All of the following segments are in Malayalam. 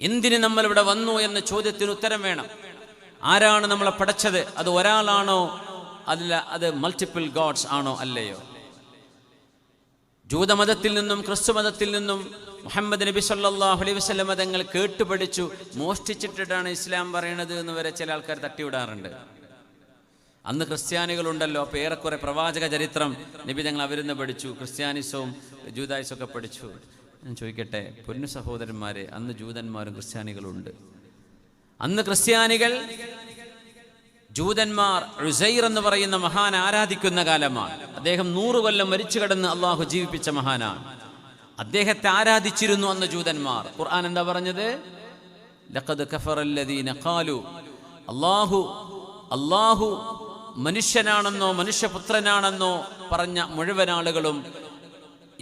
എന്തിന് നമ്മളിവിടെ വന്നു എന്ന ചോദ്യത്തിന് ഉത്തരം വേണം. ആരാണ് നമ്മളെ പടച്ചത്? അത് ഒരാളാണോ അല്ല അത് മൾട്ടിപ്പിൾ ഗോഡ്സ് ആണോ അല്ലയോ? ജൂതമതത്തിൽ നിന്നും ക്രിസ്തു മതത്തിൽ നിന്നും മുഹമ്മദ് നബി സല്ലല്ലാഹു അലൈഹി വസല്ലം തങ്ങൾ കേട്ടുപഠിച്ചു മോഷ്ടിച്ചിട്ടിട്ടാണ് ഇസ്ലാം പറയണത് എന്ന് വരെ ചില ആൾക്കാർ തട്ടിവിടാറുണ്ട്. അന്ന് ക്രിസ്ത്യാനികളുണ്ടല്ലോ, അപ്പോൾ ഏറെക്കുറെ പ്രവാചക ചരിത്രം നബി തങ്ങൾ അവരിന്ന് പഠിച്ചു, ക്രിസ്ത്യാനിസവും ജൂതായിസവും ഒക്കെ പഠിച്ചു. ഞാൻ ചോദിക്കട്ടെ പൊന്നു സഹോദരന്മാരെ, അന്ന് ജൂതന്മാരും ക്രിസ്ത്യാനികളും ഉണ്ട്. അന്ന് ക്രിസ്ത്യാനികൾ ജൂതന്മാർ ഉസൈർ എന്ന് പറയുന്ന മഹാൻ ആരാധിക്കുന്ന കാലമാണ്. അദ്ദേഹം 100 കൊല്ലം മരിച്ചു കിടന്ന് അള്ളാഹു ജീവിപ്പിച്ച മഹാനാണ്. അദ്ദേഹത്തെ ആരാധിച്ചിരുന്നു അന്ന് ജൂതന്മാർ. ഖുർആൻ എന്താ പറഞ്ഞത്? ലഖദ് കഫറല്ലദീന ഖാലു, അള്ളാഹു മനുഷ്യനാണെന്നോ മനുഷ്യപുത്രനാണെന്നോ പറഞ്ഞ മുഴുവൻ ആളുകളും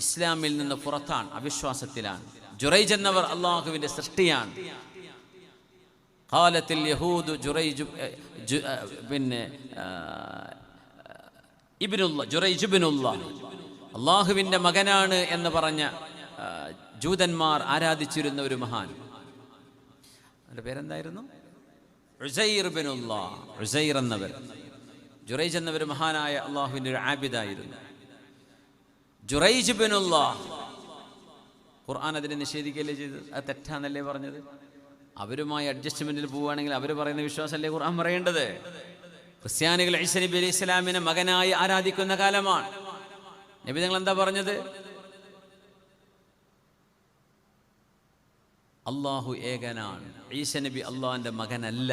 ഇസ്ലാമിൽ നിന്ന് പുറത്താണ്, അവിശ്വാസത്തിലാണ്. ജുറൈജ് എന്നവർ അള്ളാഹുവിന്റെ സൃഷ്ടിയാണ്. ഖാലത്തിൽ യഹൂദു ജുറൈജ് ജുറൈജ് ഇബ്നുല്ലാഹ് അള്ളാഹുവിന്റെ മകനാണ് എന്ന് പറഞ്ഞ ജൂതന്മാർ ആരാധിച്ചിരുന്ന ഒരു മഹാൻ. അവരുടെ പേരെന്തായിരുന്നു? ഉസൈർ ഇബ്നുല്ലാഹ്. ഉസൈർ എന്നവർ, ജുറൈജ് എന്നവർ മഹാനായ അള്ളാഹുവിന്റെ ഒരു ആബിദായിരുന്നു. ജുറൈജ് ഇബ്നുല്ലാഹ്. ഖുർആൻ അതിനെ നിഷേധിക്കുകയല്ലേ ചെയ്തത്? അത് തെറ്റാന്നല്ലേ പറഞ്ഞത്? അവരുമായി അഡ്ജസ്റ്റ്മെന്റിൽ പോവുകയാണെങ്കിൽ അവർ പറയുന്ന വിശ്വാസമല്ലേ ഖുർആൻ പറയേണ്ടത്? ക്രിസ്ത്യാനികൾ ഈസ നബി അലൈഹി ഇസ്ലാമിനെ മകനായി ആരാധിക്കുന്ന കാലമാണ്. നബി തങ്ങൾ എന്താ പറഞ്ഞത്? അള്ളാഹു ഏകനാണ്, ഈസ നബി അള്ളാഹിന്റെ മകനല്ല.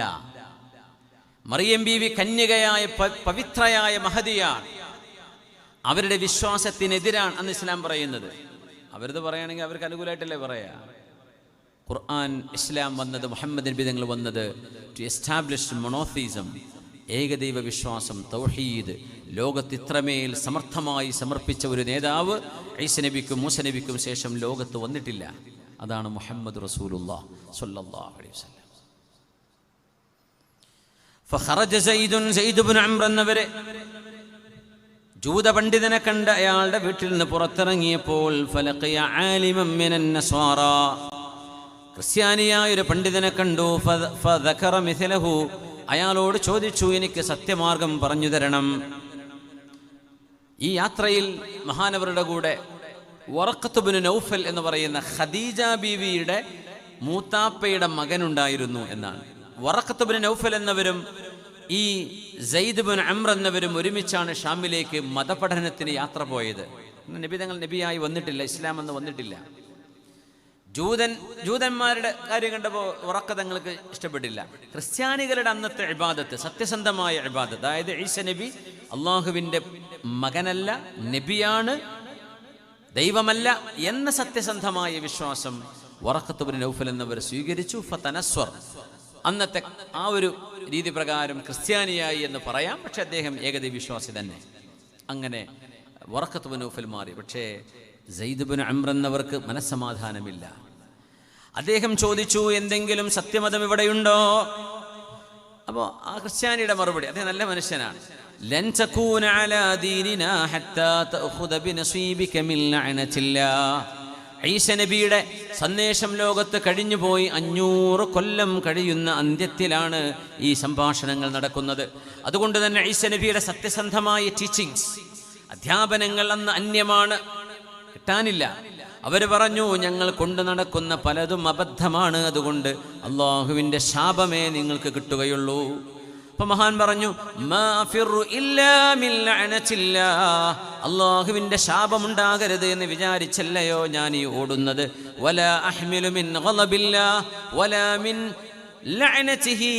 മറിയം ബീവി കന്യകയായ പവിത്രയായ മഹദിയാണ്. അവരുടെ വിശ്വാസത്തിനെതിരാണ് അന്ന് ഇസ്ലാം പറയുന്നത്. അവരത് പറയുകയാണെങ്കിൽ അവർക്ക് അനുകൂലമായിട്ടല്ലേ പറയാ. ഖുർആൻ ഇസ്ലാം വന്നത്, മുഹമ്മദ് നബി തങ്ങൾ വന്നത് ടു എസ്റ്റാബ്ലിഷ് മോണോത്തീസം, ഏകദൈവ വിശ്വാസം, തൗഹീദ് ലോകത്ത് ഇത്രമേൽ സമർത്ഥമായി സമർപ്പിച്ച ഒരു നേതാവ് ഈസ നബിക്കും മൂസ നബിക്കും ശേഷം ലോകത്ത് വന്നിട്ടില്ല. അതാണ് മുഹമ്മദ് റസൂലുള്ളാഹി സ്വല്ലല്ലാഹു അലൈഹി വസല്ലം. ഫഖറജ സയ്യിദ് ഇബ്നു അംർ എന്നവരെ ജൂത പണ്ഡിതനെ കണ്ട് അയാളുടെ വീട്ടിൽ നിന്ന് പുറത്തിറങ്ങിയപ്പോൾ ഫലഖിയ ആലിമൻ മിനൻ നസ്വാറ, ക്രിസ്ത്യാനിയായ ഒരു പണ്ഡിതനെ കണ്ടു. ഫദകറ മിഥലഹു, അയാളോട് ചോദിച്ചു, എനിക്ക് സത്യമാർഗം പറഞ്ഞു തരണം. ഈ യാത്രയിൽ മഹാനവരുടെ കൂടെ വറഖത്ത് ഇബ്നു നൗഫൽ എന്ന് പറയുന്ന ഖദീജ ബീവിയുടെ മൂത്താപ്പയുടെ മകനുണ്ടായിരുന്നു എന്നാണ്. വറഖത്ത് ഇബ്നു നൗഫൽ എന്നവരും ഈ സയ്യിദ് ഇബ്നു അംർ എന്നവരും ഒരുമിച്ചാണ് ഷാമിലേക്ക് മതപഠനത്തിന് യാത്ര പോയത്. നബി തങ്ങൾ നബിയായി വന്നിട്ടില്ല, ഇസ്ലാം എന്ന് വന്നിട്ടില്ല. ജൂതന്മാരുടെ കാര്യം കണ്ടപ്പോൾ ഉറക്ക തങ്ങൾക്ക് ഇഷ്ടപ്പെട്ടില്ല. ക്രിസ്ത്യാനികളുടെ അന്നത്തെ ഇബാദത്ത്, സത്യസന്ധമായ ഇബാദത്ത്, അതായത് ഈസ നബി അള്ളാഹുവിൻ്റെ മകനല്ല, നബിയാണ്, ദൈവമല്ല എന്ന സത്യസന്ധമായ വിശ്വാസം വറഖത്ത് ഇബ്നു നൗഫൽ എന്നവർ സ്വീകരിച്ചു. ഫതനസ്വർ, അന്നത്തെ ആ ഒരു രീതി പ്രകാരം ക്രിസ്ത്യാനിയായി എന്ന് പറയാം. പക്ഷെ അദ്ദേഹം ഏകദൈവ വിശ്വാസി തന്നെ. അങ്ങനെ വറഖത്ത് ഇബ്നു നൗഫൽ മാറി. പക്ഷേ സയ്യിദ് ഇബ്നു അംർ എന്നവർക്ക് മനസ്സമാധാനമില്ല. അദ്ദേഹം ചോദിച്ചു, എന്തെങ്കിലും സത്യമതം ഇവിടെയുണ്ടോ? അപ്പോൾ ആ ക്രിസ്ത്യാനിയുടെ മറുപടി, അദ്ദേഹം നല്ല മനുഷ്യനാണ്. ലൻ തകൂന അലാ ദീനിനാ ഹത്താ തഅഖുദ ബിനസീബിക മിൻ ലഅനത്തില്ലാഹ്. ഈസ നബിയുടെ സന്ദേശം ലോകത്ത് കഴിഞ്ഞുപോയി 500 കൊല്ലം കഴിയുന്ന അന്ത്യത്തിലാണ് ഈ സംഭാഷണങ്ങൾ നടക്കുന്നത്. അതുകൊണ്ട് തന്നെ ഈസ നബിയുടെ സത്യസന്ധമായ ടീച്ചിങ്സ്, അധ്യാപനങ്ങൾ അന്ന് അന്യമാണ്, കിട്ടാനില്ല. അവർ പറഞ്ഞു, ഞങ്ങൾ കൊണ്ടു നടക്കുന്ന പലതും അബദ്ധമാണ്, അതുകൊണ്ട് അള്ളാഹുവിൻ്റെ ശാപമേ നിങ്ങൾക്ക് കിട്ടുകയുള്ളൂ. അപ്പൊ മഹാൻ പറഞ്ഞു, അള്ളാഹുവിൻ്റെ ശാപമുണ്ടാകരുത് എന്ന് വിചാരിച്ചല്ലയോ ഞാൻ ഈ ഓടുന്നത്. വലാ അഹ്മിലു മിൻ ഗളബില്ലാഹ് വലാ മിൻ ലഅനതിഹി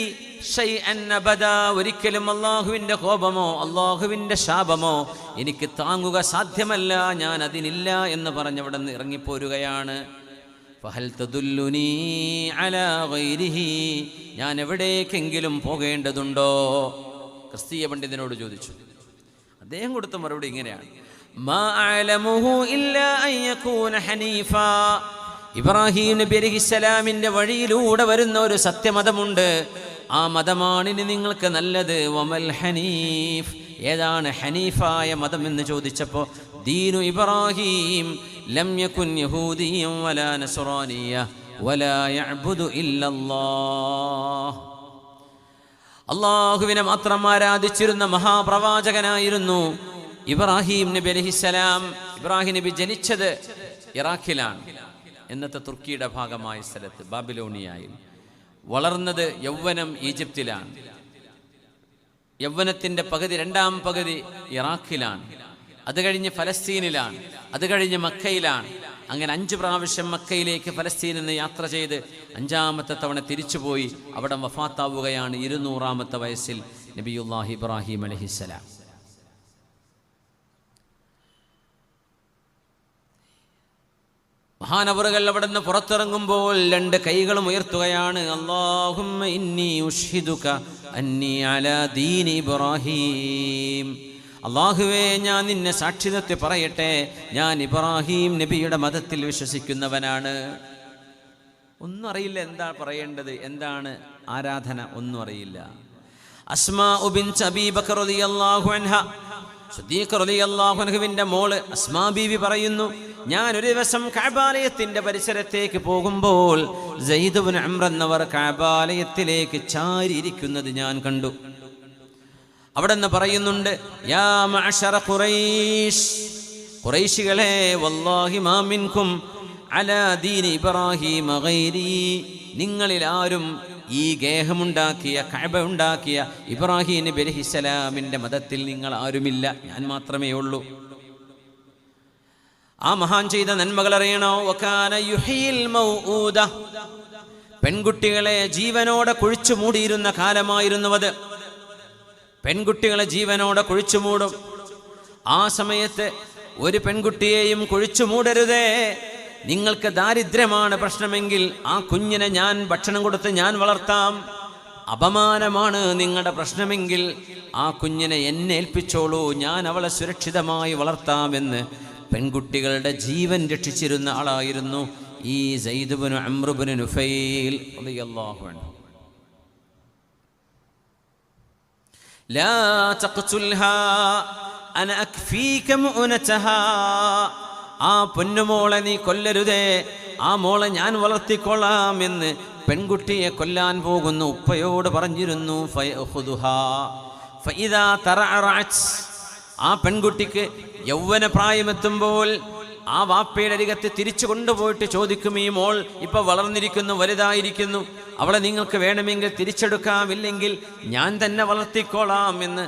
ഷൈഅൻ അബദാ. ഒരിക്കലും അള്ളാഹുവിൻ്റെ കോപമോ അള്ളാഹുവിൻ്റെ ശാപമോ എനിക്ക് താങ്ങുക സാധ്യമല്ല, ഞാൻ അതിനില്ല എന്ന് പറഞ്ഞവിടെ നിന്ന് ഇറങ്ങിപ്പോരുകയാണ്. ഫഹൽ തദുല്ലുനി അലാ ഗൈരിഹി, ഞാൻ എവിടേക്കെങ്കിലും പോകേണ്ടതുണ്ടോ? ക്രിസ്തീയ പണ്ഡിതനോട് ചോദിച്ചു. അദ്ദേഹം കൊടുത്ത മറുപടി ഇങ്ങനെയാണ്, മാ അഅലമുഹു ഇല്ലാ അൻ യകൂന ഹനീഫാ. ഇബ്രാഹിം നബി അലൈഹിസ്സലാമിന്റെ വഴിയിലൂടെ വരുന്ന ഒരു സത്യമതമുണ്ട്, ആ മതമാണിനി നിങ്ങൾക്ക് നല്ലത്. വമൽ ഹനീഫ്, ഏതാണ് ഹനീഫായ മതം എന്ന് ചോദിച്ചപ്പോൾ ദീനു ഇബ്രാഹിം ലം യകുൻ യഹൂദിയ്യൻ വലാ നസ്റാനിയ്യ, വലാ യഅ്ബുദു ഇല്ലല്ലാഹ്. അല്ലാഹുവിനെ മാത്രം ആരാധിച്ചിരുന്ന മഹാപ്രവാചകനായിരുന്നു ഇബ്രാഹിം നബി അലൈഹിസ്സലാം. ഇബ്രാഹിം നബി ജനിച്ചത് ഇറാഖിലാണ്, ഇന്നത്തെ തുർക്കിയുടെ ഭാഗമായ സ്ഥലത്ത് ബാബിലോണിയായിൽ. വളർന്നത് യൗവനം ഈജിപ്തിലാണ്. യൗവനത്തിൻ്റെ പകുതി, രണ്ടാം പകുതി ഇറാഖിലാണ്. അത് കഴിഞ്ഞ് ഫലസ്തീനിലാണ്, അത് കഴിഞ്ഞ് മക്കയിലാണ്. അങ്ങനെ 5 പ്രാവശ്യം മക്കയിലേക്ക് ഫലസ്തീനിൽ നിന്ന് യാത്ര ചെയ്ത് 5ാമത്തെ തവണ തിരിച്ചുപോയി അവിടെ വഫാത്താവുകയാണ് 200ാമത്തെ വയസ്സിൽ നബിയുല്ലാഹി ഇബ്രാഹിം അലൈഹിസ്സലാം. മഹാനവറുകൾ അവിടെ നിന്ന് പുറത്തിറങ്ങുമ്പോൾ 2 കൈകളും ഉയർത്തുകയാണ്. അല്ലാഹുമ്മ ഇന്നി ഉഷ്ഹിദുക അന്നി അലാ ദീനി ഇബ്രാഹിം. അല്ലാഹുവേ, ഞാൻ നിന്നെ സാക്ഷി നിർത്തി പറയട്ടെ, ഞാൻ ഇബ്രാഹിം നബിയുടെ മതത്തിൽ വിശ്വസിക്കുന്നവനാണ്. ഒന്നും അറിയില്ല എന്താ പറയേണ്ടത്, എന്താണ് ആരാധന, ഒന്നും അറിയില്ല. അസ്മാ ബിൻത് അബീ ബക്കർ റളിയല്ലാഹു അൻഹ, സിദ്ദീഖ് റളിയല്ലാഹു അൻഹുവിന്റെ മോള് അസ്മാ ബീവി പറയുന്നു, ഞാൻ ഒരു ദിവസം കഅബാലയത്തിന്റെ പരിസരത്തേക്ക് പോകുമ്പോൾ സയ്യിദ് ഇബ്നു അംർ എന്നവർ കഅബാലയത്തിലേക്ക് ചാരിയിരിക്കുന്നത് ഞാൻ കണ്ടു. അവിടെ നിന്ന് പറയുന്നുണ്ട്, യാ മഅശറ ഖുറൈശ്, ഖുറൈശികളെ, വല്ലാഹി മാ മിൻകും അലാ ദീനി ഇബ്രാഹിം ഗൈരി, നിങ്ങളിൽ ആരും ഈ ഗേഹമുണ്ടാക്കിയ കഅബ ഉണ്ടാക്കിയ ഇബ്രാഹിം നബി അലൈഹിസ്സലാമിന്റെ മതത്തിൽ നിങ്ങൾ ആരുമില്ല, ഞാൻ മാത്രമേ ഉള്ളൂ. ആ മഹാൻ ചെയ്ത നന്മകൾ അറിയണോ? വകാന യുഹീൽ മൗഊദ, പെൺകുട്ടികളെ ജീവനോടെ കുഴിച്ചു മൂടിയിരുന്ന കാലമായിരുന്നു അത്. പെൺകുട്ടികളെ ജീവനോടെ കുഴിച്ചു മൂടും. ആ സമയത്ത് ഒരു പെൺകുട്ടിയെയും കുഴിച്ചു മൂടരുതേ, നിങ്ങൾക്ക് ദാരിദ്ര്യമാണ് പ്രശ്നമെങ്കിൽ ആ കുഞ്ഞിനെ ഞാൻ ഭക്ഷണം കൊടുത്ത് ഞാൻ വളർത്താം. അപമാനമാണ് നിങ്ങളുടെ പ്രശ്നമെങ്കിൽ ആ കുഞ്ഞിനെ എന്നെ ഏൽപ്പിച്ചോളൂ, ഞാൻ അവളെ സുരക്ഷിതമായി വളർത്താമെന്ന് പെൺകുട്ടികളുടെ ജീവൻ രക്ഷിച്ചിരുന്ന ആളായിരുന്നു ഈ സയ്യിദ് ഇബ്നു അംർ ഇബ്നു നുഫൈൽ റളിയല്ലാഹു അൻഹു. ലാ തഖ്തുൽഹാ അന അക്ഫീക മുഅനതഹാ, ആ പൊന്നുമോളെ നീ കൊല്ലരുതേ, ആ മോളെ ഞാൻ വളർത്തിക്കൊള്ളാം എന്ന് പെൺകുട്ടിയെ കൊല്ലാൻ പോകുന്ന ഉപ്പയോട് പറഞ്ഞിരുന്നു. ഫയഖുദുഹാ ഫഇദാ തറഅറഅത്, ആ പെൺകുട്ടിക്ക് യൗവന പ്രായമെത്തുമ്പോൾ ആ വാപ്പയുടെ അരികത്ത് തിരിച്ചു കൊണ്ടുപോയിട്ട് ചോദിക്കും, ഈ മോൾ ഇപ്പൊ വളർന്നിരിക്കുന്നു, വലുതായിരിക്കുന്നു, അവളെ നിങ്ങൾക്ക് വേണമെങ്കിൽ തിരിച്ചെടുക്കാം, ഇല്ലെങ്കിൽ ഞാൻ തന്നെ വളർത്തിക്കോളാം എന്ന്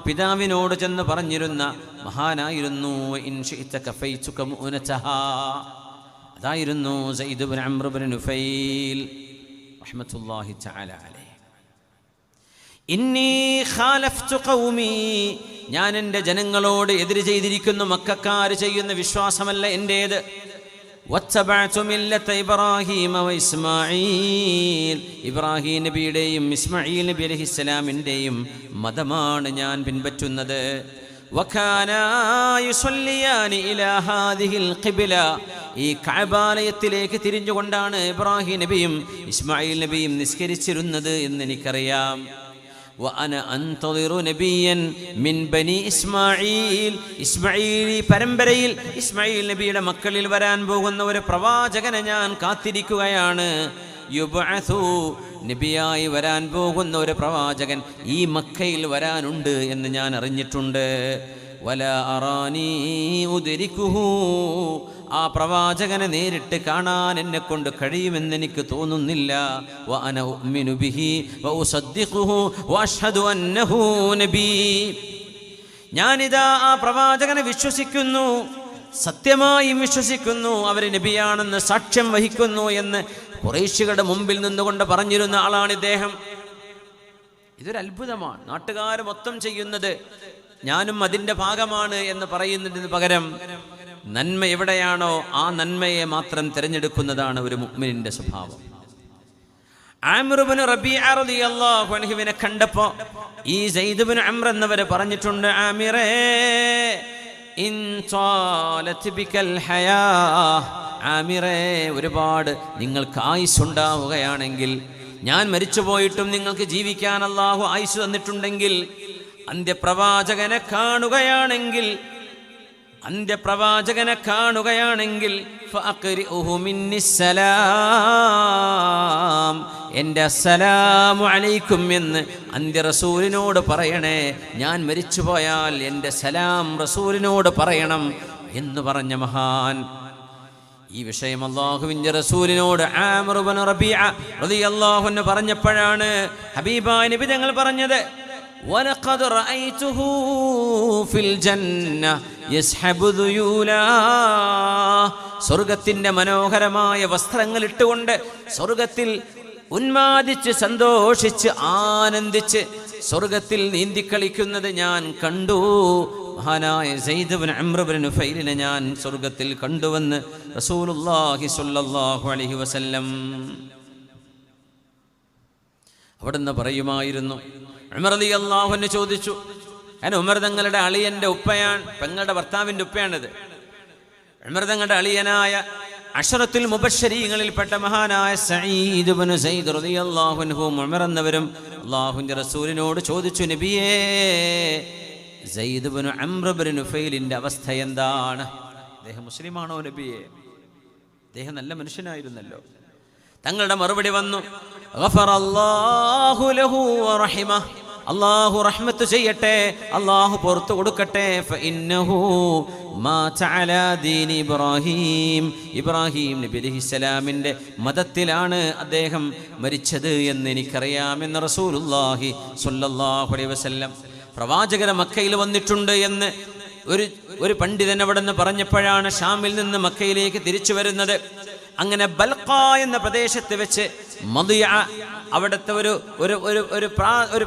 പിതാവിനോട് ചെന്ന് പറഞ്ഞിരുന്ന മഹാനായിരുന്നു. അതായിരുന്നു സയ്യിദ് ഇബ്നു അംർ ഇബ്നു നുഫൈൽ റഹ്മത്തുള്ളാഹി തആല അലൈഹി. ഇന്നി ഖാലഫ്തു ഖൗമി, ഞാൻ എൻ്റെ ജനങ്ങളോട് എതിര് ചെയ്തിരിക്കുന്നു. മക്കക്കാർ ചെയ്യുന്ന വിശ്വാസമല്ല എൻ്റേത്. വത്തബഅതു മില്ലത ഇബ്രാഹീമ വ ഇസ്മാഈൽ, ഇബ്രാഹിം നബിയുടെയും ഇസ്മാഈൽ നബി അലൈഹിസ്സലാമിൻ്റെയും മതമാണ് ഞാൻ പിൻപറ്റുന്നത്. വകാനാ യുസല്ലിയാനി ഇലാ ഹാദിഹിൽ ഖിബ്ല, ഈ കഅബാലയത്തിലേക്ക് തിരിഞ്ഞുകൊണ്ടാണ് ഇബ്രാഹിം നബിയും ഇസ്മാഈൽ നബിയും നിസ്കരിച്ചിരുന്നത് എന്ന് എനിക്കറിയാം. وأنا أنتظر نبيا من بني إسماعيل, ഇസ്മാഈൽ പരമ്പരയിൽ ഇസ്മാഈൽ നബിയുടെ മക്കളിൽ വരാൻ പോകുന്ന ഒരു പ്രവാചകനെ ഞാൻ കാത്തിരിക്കുകയാണ്. യുബ്അഥു, നബിയായി വരാൻ പോകുന്ന ഒരു പ്രവാചകൻ ഈ മക്കയിൽ വരാനുണ്ട് എന്ന് ഞാൻ അറിഞ്ഞിട്ടുണ്ട്. വലാ അറാനി ഉദ്രികുഹു, ആ പ്രവാചകനെ നേരിട്ട് കാണാൻ എന്നെ കൊണ്ട് കഴിയുമെന്ന് എനിക്ക് തോന്നുന്നില്ല. വഅന ഉഅ്മിനു ബിഹി വഉസദ്ദിഖുഹു വഅശ്ഹദു അന്നഹു നബി, ഞാനിതാ ആ പ്രവാചകനെ വിശ്വസിക്കുന്നു, സത്യമായും വിശ്വസിക്കുന്നു, അവർ നബിയാണെന്ന് സാക്ഷ്യം വഹിക്കുന്നു എന്ന് ഖുറൈശികളുടെ മുമ്പിൽ നിന്നുകൊണ്ട് പറഞ്ഞിരുന്ന ആളാണ് ഇദ്ദേഹം. ഇതൊരു അത്ഭുതമാണ്. നാട്ടുകാർ മൊത്തം ചെയ്യുന്നത് ഞാനും അതിൻ്റെ ഭാഗമാണ് എന്ന് പറയുന്നതിന് പകരം നന്മ എവിടെയാണോ ആ നന്മയെ മാത്രം തിരഞ്ഞെടുക്കുന്നതാണ് ഒരു മുഅ്മിനിന്റെ സ്വഭാവം. ആമിർ ഇബ്നു റബീഅ റളിയല്ലാഹു അൻഹുവിനെ കണ്ടപ്പോൾ ഈ സയ്യിദ് ഇബ്നു അംർ എന്നവരെ പറഞ്ഞിട്ടുണ്ട്, ആമിറേ ഇൻ ത്വാലത് ബികൽ ഹയാ, ആമിറേ ഒരുപാട് നിങ്ങൾക്ക് ആയുസ് ഉണ്ടാവുകയാണെങ്കിൽ, ഞാൻ മരിച്ചു പോയിട്ടും നിങ്ങൾക്ക് ജീവിക്കാൻ അല്ലാഹു ആയുസ് തന്നിട്ടുണ്ടെങ്കിൽ, അന്ത്യപ്രവാചകനെ കാണുകയാണെങ്കിൽ അന്ത്യപ്രവാചകനെ കാണുകയാണെങ്കിൽ ഫഅഖ്രിഉഹു മിന്നിസ്സലാം, എൻ്റെ അസ്സലാമു അലൈക്കും എന്ന് അന്ത്യ റസൂലിനോട് പറയണേ. ഞാൻ മരിച്ചുപോയാൽ എൻ്റെ സലാം റസൂലിനോട് പറയണം എന്ന് പറഞ്ഞ മഹാൻ. ഈ വിഷയം അല്ലാഹുവിൻ്റെ റസൂലിനോട് ആമിർ ഇബ്നു റബീഅ റളിയല്ലാഹു അൻഹു പറഞ്ഞപ്പോഴാണ് ഹബീബായ നബി തങ്ങൾ പറഞ്ഞത്, വലഖദ് റഅയ്തുഹു ഫിൽ ജന്ന യസ്ഹബു ദുയൂലാ, സ്വർഗ്ഗത്തിന്റെ മനോഹരമായ വസ്ത്രങ്ങൾ ഇട്ടുകൊണ്ട് സ്വർഗ്ഗത്തിൽ ഉന്മാദിച്ച് സന്തോഷിച്ച് ആനന്ദിച്ച് സ്വർഗ്ഗത്തിൽ നീന്തിക്കളിക്കുന്നത് ഞാൻ കണ്ടു. മഹാനായ സയ്യിദ് ഇബ്നു അംർ ഇബ്നു നുഫൈലിനെ ഞാൻ സ്വർഗ്ഗത്തിൽ കണ്ടുവെന്ന് റസൂലുള്ളാഹി സ്വല്ലല്ലാഹു അലൈഹി വസല്ലം അവിടുന്ന് പറയുമായിരുന്നു. ഉമർ റളിയല്ലാഹു അൻഹു ചോദിച്ചു, അങ്ങനെ ഉമർ തങ്ങളുടെ അളിയൻ്റെ ഉപ്പയാണ്, പെങ്ങളുടെ ഭർത്താവിൻ്റെ ഉപ്പയാണിത്. ഉമർ തങ്ങളുടെ അളിയനായ അശറത്തുൽ മുബശ്ശരീങ്ങളിൽപ്പെട്ട മഹാനായ സഈദ് ഇബ്നു സൈദ് റളിയല്ലാഹു അൻഹു ഉമർ എന്നവരും അല്ലാഹുവിൻ്റെ റസൂലിനോട് ചോദിച്ചു, നബിയേ, സയ്യിദ് ഇബ്നു അംർ ഇബ്നു നുഫൈലിൻ്റെ അവസ്ഥ എന്താണ്? അദ്ദേഹം മുസ്ലിമാണോ നബിയേ? അദ്ദേഹം നല്ല മനുഷ്യനായിരുന്നല്ലോ. തങ്ങളുടെ മറുപടി വന്നു, ഗഫറല്ലാഹു ലഹു വറഹിമഹു, അല്ലാഹു റഹ്മത്ത് ചെയ്യട്ടെ, അല്ലാഹു പുറത്തു കൊടുക്കട്ടെ. ഫഇന്നഹു മാത അലാ ദീനി ഇബ്രാഹിം, ഇബ്രാഹിം നബി അലൈഹിസ്സലാമിൻ്റെ മതത്തിലാണ് അദ്ദേഹം മരിച്ചത് എന്ന് എനിക്കറിയാമെന്ന് റസൂലുള്ളാഹി സ്വല്ലല്ലാഹു അലൈഹി വസല്ലം. പ്രവാചകർ മക്കയിൽ വന്നിട്ടുണ്ട് എന്ന് ഒരു പണ്ഡിതൻ അവിടെ നിന്ന് പറഞ്ഞപ്പോഴാണ് ഷാമിൽ നിന്ന് മക്കയിലേക്ക് തിരിച്ചു വരുന്നത്. അങ്ങനെ ബൽഖ എന്ന പ്രദേശത്ത് വെച്ച് മദിയ, അവിടുത്തെ ഒരു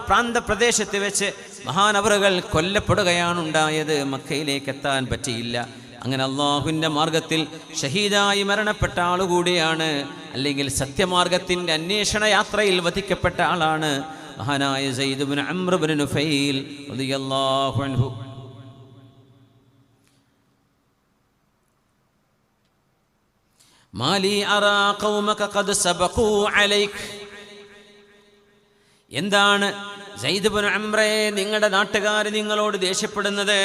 പ്രാന്ത പ്രദേശത്ത് വെച്ച് മഹാനവറുകൾ കൊല്ലപ്പെടുകയാണ് ഉണ്ടായത്. മക്കയിലേക്ക് എത്താൻ പറ്റിയില്ല. അങ്ങനെ അള്ളാഹുവിൻ്റെ മാർഗത്തിൽ ഷഹീദായി മരണപ്പെട്ട ആളുകൂടിയാണ്, അല്ലെങ്കിൽ സത്യമാർഗത്തിൻ്റെ അന്വേഷണ യാത്രയിൽ വധിക്കപ്പെട്ട ആളാണ് മഹാനായ സയ്യിദ് ഇബ്നു അംർ ഇബ്നു നുഫൈൽ റളിയല്ലാഹു അൻഹു. മാലി അറാ ഖൗമക ഖദ് സബഖൂ അലൈക്, എന്താണ് സയ്യിദ് ഇബ്നു അംറേ നിങ്ങളുടെ നാട്ടുകാർ നിങ്ങളോട് ദേഷ്യപ്പെടുന്നത്?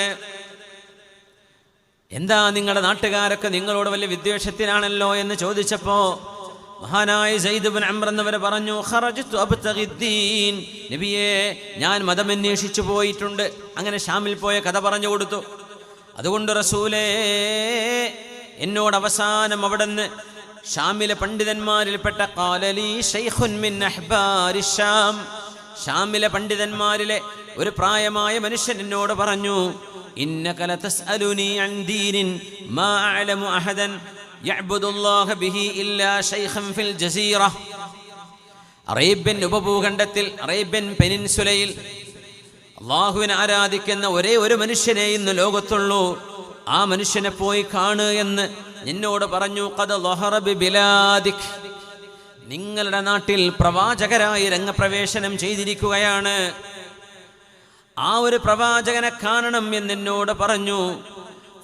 എന്താ നിങ്ങളുടെ നാട്ടുകാരൊക്കെ നിങ്ങളോട് വലിയ വിദ്വേഷത്തിനാണല്ലോ എന്ന് ചോദിച്ചപ്പോ മഹാനായ സയ്യിദ് ഇബ്നു അംർ എന്നവർ പറഞ്ഞു, ഖറജ്തു അബ്തഗിദ്ദീൻ, നബിയേ, ഞാൻ മതമന്വേഷിച്ചു പോയിട്ടുണ്ട്. അങ്ങനെ ഷാമിൽ പോയ കഥ പറഞ്ഞു കൊടുത്തു. അതുകൊണ്ട് റസൂലേ, എന്നോട് അവസാനം അവിടുന്ന് ഷാമിലെ പണ്ഡിതന്മാരിൽപ്പെട്ട ഖാലലി ശൈഖുൻ മിൻ അഹ്ബാരി ഷാം, ഷാമിലെ പണ്ഡിതന്മാരിലെ ഒരു പ്രായമായ മനുഷ്യൻ എന്നോട് പറഞ്ഞു, ഇന്നക ലതസ്അലുനി അൻ ദീനിൻ മാ അഅലമു അഹദൻ യഅ്ബുദുല്ലാഹ ബിഹി ഇല്ലാ ശൈഖൻ ഫിൽ ജസീറ. അറേബ്യൻ ഉപഭൂഖണ്ഡത്തിൽ, അറേബ്യൻ പെനിൻസുലയിൽ അല്ലാഹുവിനെ ആരാധിക്കുന്ന ഒരേ ഒരു മനുഷ്യനെ ഇന്ന് ലോകത്തുള്ളൂ. ആ മനുഷ്യനെ പോയി കാണുക എന്ന് എന്നോട് പറഞ്ഞു. ഖദ് ളഹറ ബിബിലാദിക്, നിങ്ങളുടെ നാട്ടിൽ പ്രവാചകരായി രംഗപ്രവേശനം ചെയ്തിരിക്കുകയാണ്. ആ ഒരു പ്രവാചകനെ കാണണം എന്നെന്നോട് പറഞ്ഞു.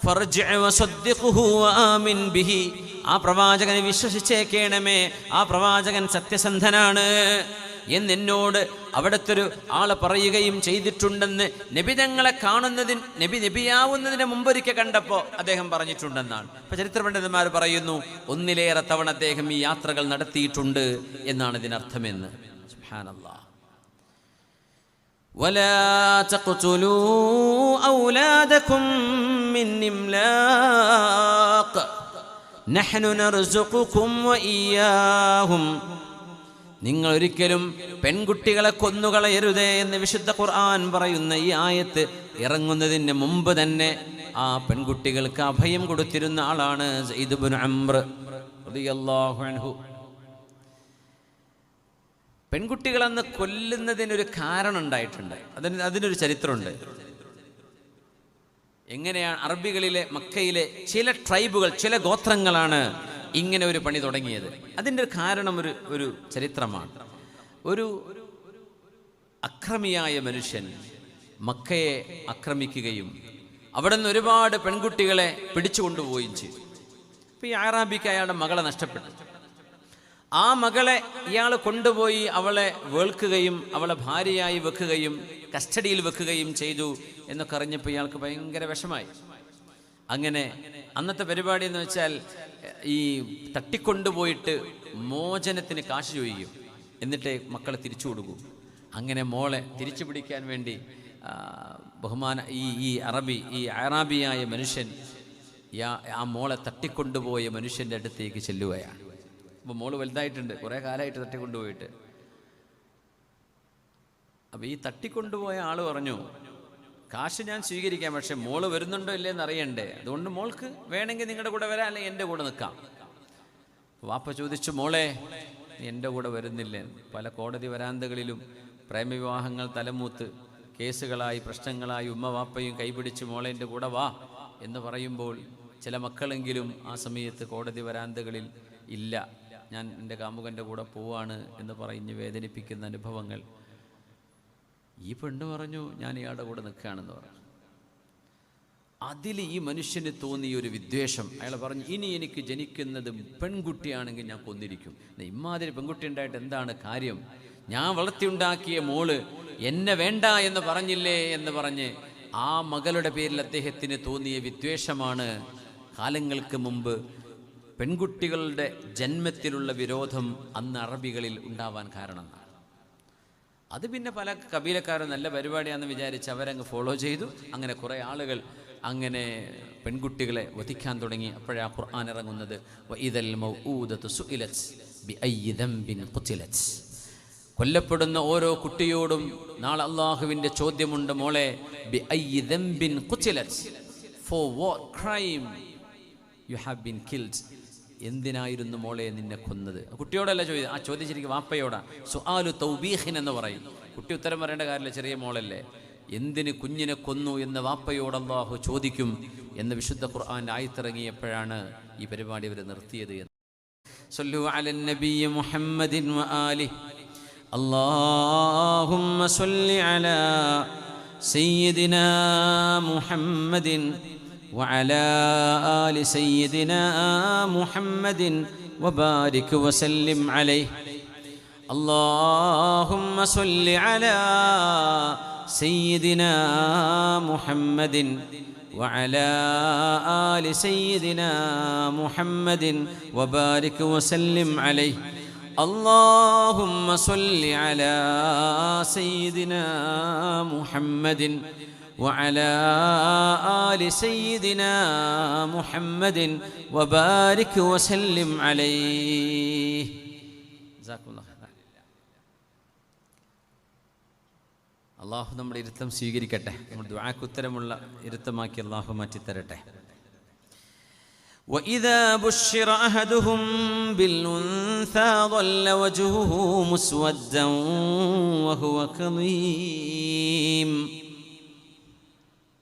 ഫർജിഅ വസദ്ദിഖുഹു വആമിൻ ബിഹി, ആ പ്രവാചകനെ വിശ്വസിച്ചേക്കണമേ, ആ പ്രവാചകൻ സത്യസന്ധനാണ് എന്നെന്നോട് അവിടുത്തെ ഒരു ആളെ പറയുകയും ചെയ്തിട്ടുണ്ടെന്ന് നബിതങ്ങളെ കാണുന്നതിന്, നബിയാവുന്നതിന് മുമ്പൊരിക്കൽ കണ്ടപ്പോൾ അദ്ദേഹം പറഞ്ഞിട്ടുണ്ടെന്നാണ്. ഇപ്പൊ ചരിത്ര പണ്ഡിതന്മാർ പറയുന്നു, ഒന്നിലേറെ തവണ അദ്ദേഹം ഈ യാത്രകൾ നടത്തിയിട്ടുണ്ട് എന്നാണ് ഇതിനർത്ഥമെന്ന്. സുബ്ഹാനല്ലാഹ്. വലാ തഖ്തുലൂ ഔലാദകും മിൻ ഇംലാഖ് നഹ്നു നർസുഖുകും വഇയ്യാഹും, നിങ്ങൾ ഒരിക്കലും പെൺകുട്ടികളെ കൊന്നുകളയരുതേ എന്ന് വിശുദ്ധ ഖുർആൻ പറയുന്ന ഈ ആയത്ത് ഇറങ്ങുന്നതിന് മുമ്പ് തന്നെ ആ പെൺകുട്ടികൾക്ക് അഭയം കൊടുത്തിരുന്ന ആളാണ് സയ്യിദ് ഇബ്നു അംർ റളിയല്ലാഹു അൻഹു. പെൺകുട്ടികളെന്ന് കൊല്ലുന്നതിനൊരു കാരണം ഉണ്ടായിട്ടുണ്ട്, അതിനൊരു ചരിത്രമുണ്ട്. എങ്ങനെയാണ് അറബികളിലെ മക്കയിലെ ചില ട്രൈബുകൾ, ചില ഗോത്രങ്ങളാണ് ഇങ്ങനെ ഒരു പണി തുടങ്ങിയത്. അതിൻ്റെ ഒരു കാരണം ഒരു ചരിത്രമാണ്. ഒരു അക്രമിയായ മനുഷ്യൻ മക്കയെ ആക്രമിക്കുകയും അവിടെ നിന്ന് ഒരുപാട് പെൺകുട്ടികളെ പിടിച്ചുകൊണ്ടുപോവുകയും ചെയ്തു. അപ്പോൾ ഈ അറാബിക്ക് അയാളുടെ മകളെ നഷ്ടപ്പെട്ടു. ആ മകളെ ഇയാൾ കൊണ്ടുപോയി അവളെ വേൾക്കുകയും അവളെ ഭാര്യയായി വെക്കുകയും കസ്റ്റഡിയിൽ വെക്കുകയും ചെയ്തു എന്നൊക്കെ അറിഞ്ഞപ്പോൾ ഇയാൾക്ക് ഭയങ്കര വിഷമായി. അങ്ങനെ അന്നത്തെ പരിപാടി എന്ന് വെച്ചാൽ ഈ തട്ടിക്കൊണ്ടുപോയിട്ട് മോചനത്തിന് കാശ് ചോദിക്കും, എന്നിട്ട് മക്കളെ തിരിച്ചു കൊടുക്കും. അങ്ങനെ മോളെ തിരിച്ചു പിടിക്കാൻ വേണ്ടി ഈ അറാബിയായ മനുഷ്യൻ ആ മോളെ തട്ടിക്കൊണ്ടുപോയ മനുഷ്യൻ്റെ അടുത്തേക്ക് ചെല്ലുകയാണ്. അപ്പോൾ മോള് വലുതായിട്ടുണ്ട്, കുറേ കാലമായിട്ട് തട്ടിക്കൊണ്ടുപോയിട്ട്. അപ്പോൾ ഈ തട്ടിക്കൊണ്ടുപോയ ആൾ പറഞ്ഞു, കാശ് ഞാൻ സ്വീകരിക്കാം, പക്ഷെ മോള് വരുന്നുണ്ടോ ഇല്ലേന്ന് അറിയണ്ടേ, അതുകൊണ്ട് മോൾക്ക് വേണമെങ്കിൽ നിങ്ങളുടെ കൂടെ വരാം, അല്ലെങ്കിൽ എൻ്റെ കൂടെ നിൽക്കാം. വാപ്പ ചോദിച്ചു, മോളെ നീ എൻ്റെ കൂടെ വരുന്നില്ലേ? പല കോടതി വരാന്തകളിലും പ്രേമവിവാഹങ്ങൾ തലമൂത്ത് കേസുകളായി പ്രശ്നങ്ങളായി ഉമ്മ വാപ്പയും കൈപിടിച്ച് മോളെ എൻ്റെ കൂടെ വാ എന്ന് പറയുമ്പോൾ ചില മക്കളെങ്കിലും ആ സമയത്ത് കോടതി വരാന്തകളിൽ ഇല്ല, ഞാൻ എൻ്റെ കാമുകൻ്റെ കൂടെ പോവാണ് എന്ന് പറഞ്ഞ് വേദനിപ്പിക്കുന്ന അനുഭവങ്ങൾ. ഈ പെണ്ണ് പറഞ്ഞു, ഞാൻ ഇയാളുടെ കൂടെ നിൽക്കുകയാണെന്ന് പറഞ്ഞു. അതിൽ ഈ മനുഷ്യന് തോന്നിയ ഒരു വിദ്വേഷം. അയാൾ പറഞ്ഞു, ഇനി എനിക്ക് ജനിക്കുന്നത് പെൺകുട്ടിയാണെങ്കിൽ ഞാൻ കൊന്നിരിക്കും. ഇമ്മാതിരി പെൺകുട്ടി ഉണ്ടായിട്ട് എന്താണ് കാര്യം? ഞാൻ വളർത്തിയുണ്ടാക്കിയ മോള് എന്നെ വേണ്ട എന്ന് പറഞ്ഞില്ലേ എന്ന് പറഞ്ഞ് ആ മകളുടെ പേരിൽ അദ്ദേഹത്തിന് തോന്നിയ വിദ്വേഷമാണ് കാലങ്ങൾക്ക് മുമ്പ് പെൺകുട്ടികളുടെ ജന്മത്തിലുള്ള വിരോധം അന്ന് അറബികളിൽ ഉണ്ടാവാൻ കാരണം. അത് പിന്നെ പല കബീലക്കാരും നല്ല പരിപാടിയാണെന്ന് വിചാരിച്ച് അവരങ്ങ് ഫോളോ ചെയ്തു. അങ്ങനെ കുറേ ആളുകൾ അങ്ങനെ പെൺകുട്ടികളെ വധിക്കാൻ തുടങ്ങി. അപ്പോഴാ ഖുർആൻ ഇറങ്ങുന്നത്, വഇദൽ മൗഊദതു സുഇലത് ബിഅയ്യി ദംബിൻ ഖുതിലത്. കൊല്ലപ്പെടുന്ന ഓരോ കുട്ടിയോടും നാളെ അള്ളാഹുവിൻ്റെ ചോദ്യമുണ്ട്, മോളെ ബിഅയ്യി ദംബിൻ ഖുതിലത്, for what crime you have been killed, എന്തിനായിരുന്നു മോളെ നിന്നെ കൊന്നത്? കുട്ടിയോടല്ല ചോദിച്ചത്, ആ ചോദിച്ചിരിക്കും വാപ്പയോടാ. സുആലു തൗബീഖിൻ എന്ന് പറയും. കുട്ടി ഉത്തരം പറയേണ്ട കാര്യമില്ല, ചെറിയ മോളല്ലേ. എന്തിന് കുഞ്ഞിനെ കൊന്നു എന്ന് വാപ്പയോട് അല്ലാഹു ചോദിക്കും എന്ന് വിശുദ്ധ ഖുർആൻ ആയത്തിറങ്ങിയപ്പോഴാണ് ഈ പരിപാടി അവർ നിർത്തിയത്. സല്ലു അലൻ നബിയ്യി മുഹമ്മദിൻ വആലിഹി അല്ലാഹുമ്മ സല്ലി അലാ സയ്യിദിനാ മുഹമ്മദിൻ وعلى آل سيدنا محمد وبارك وسلم عليه. اللهم صل على سيدنا محمد وعلى آل سيدنا محمد وبارك وسلم عليه. اللهم صل على سيدنا محمد وعلى آل سيدنا محمد وبارك وسلم عليه. جزاكم الله خير. അള്ളാഹു നമ്മുടെ ഇരുത്തം സ്വീകരിക്കട്ടെ, നമ്മുടെ ദുആക്ക് ഉത്തരമുള്ള ഇരുത്തമാക്കി അള്ളാഹു മാറ്റിത്തരട്ടെ. وإذا بشر أحدهم بالأنثى ظل وجهه مسودا وهو كظيم.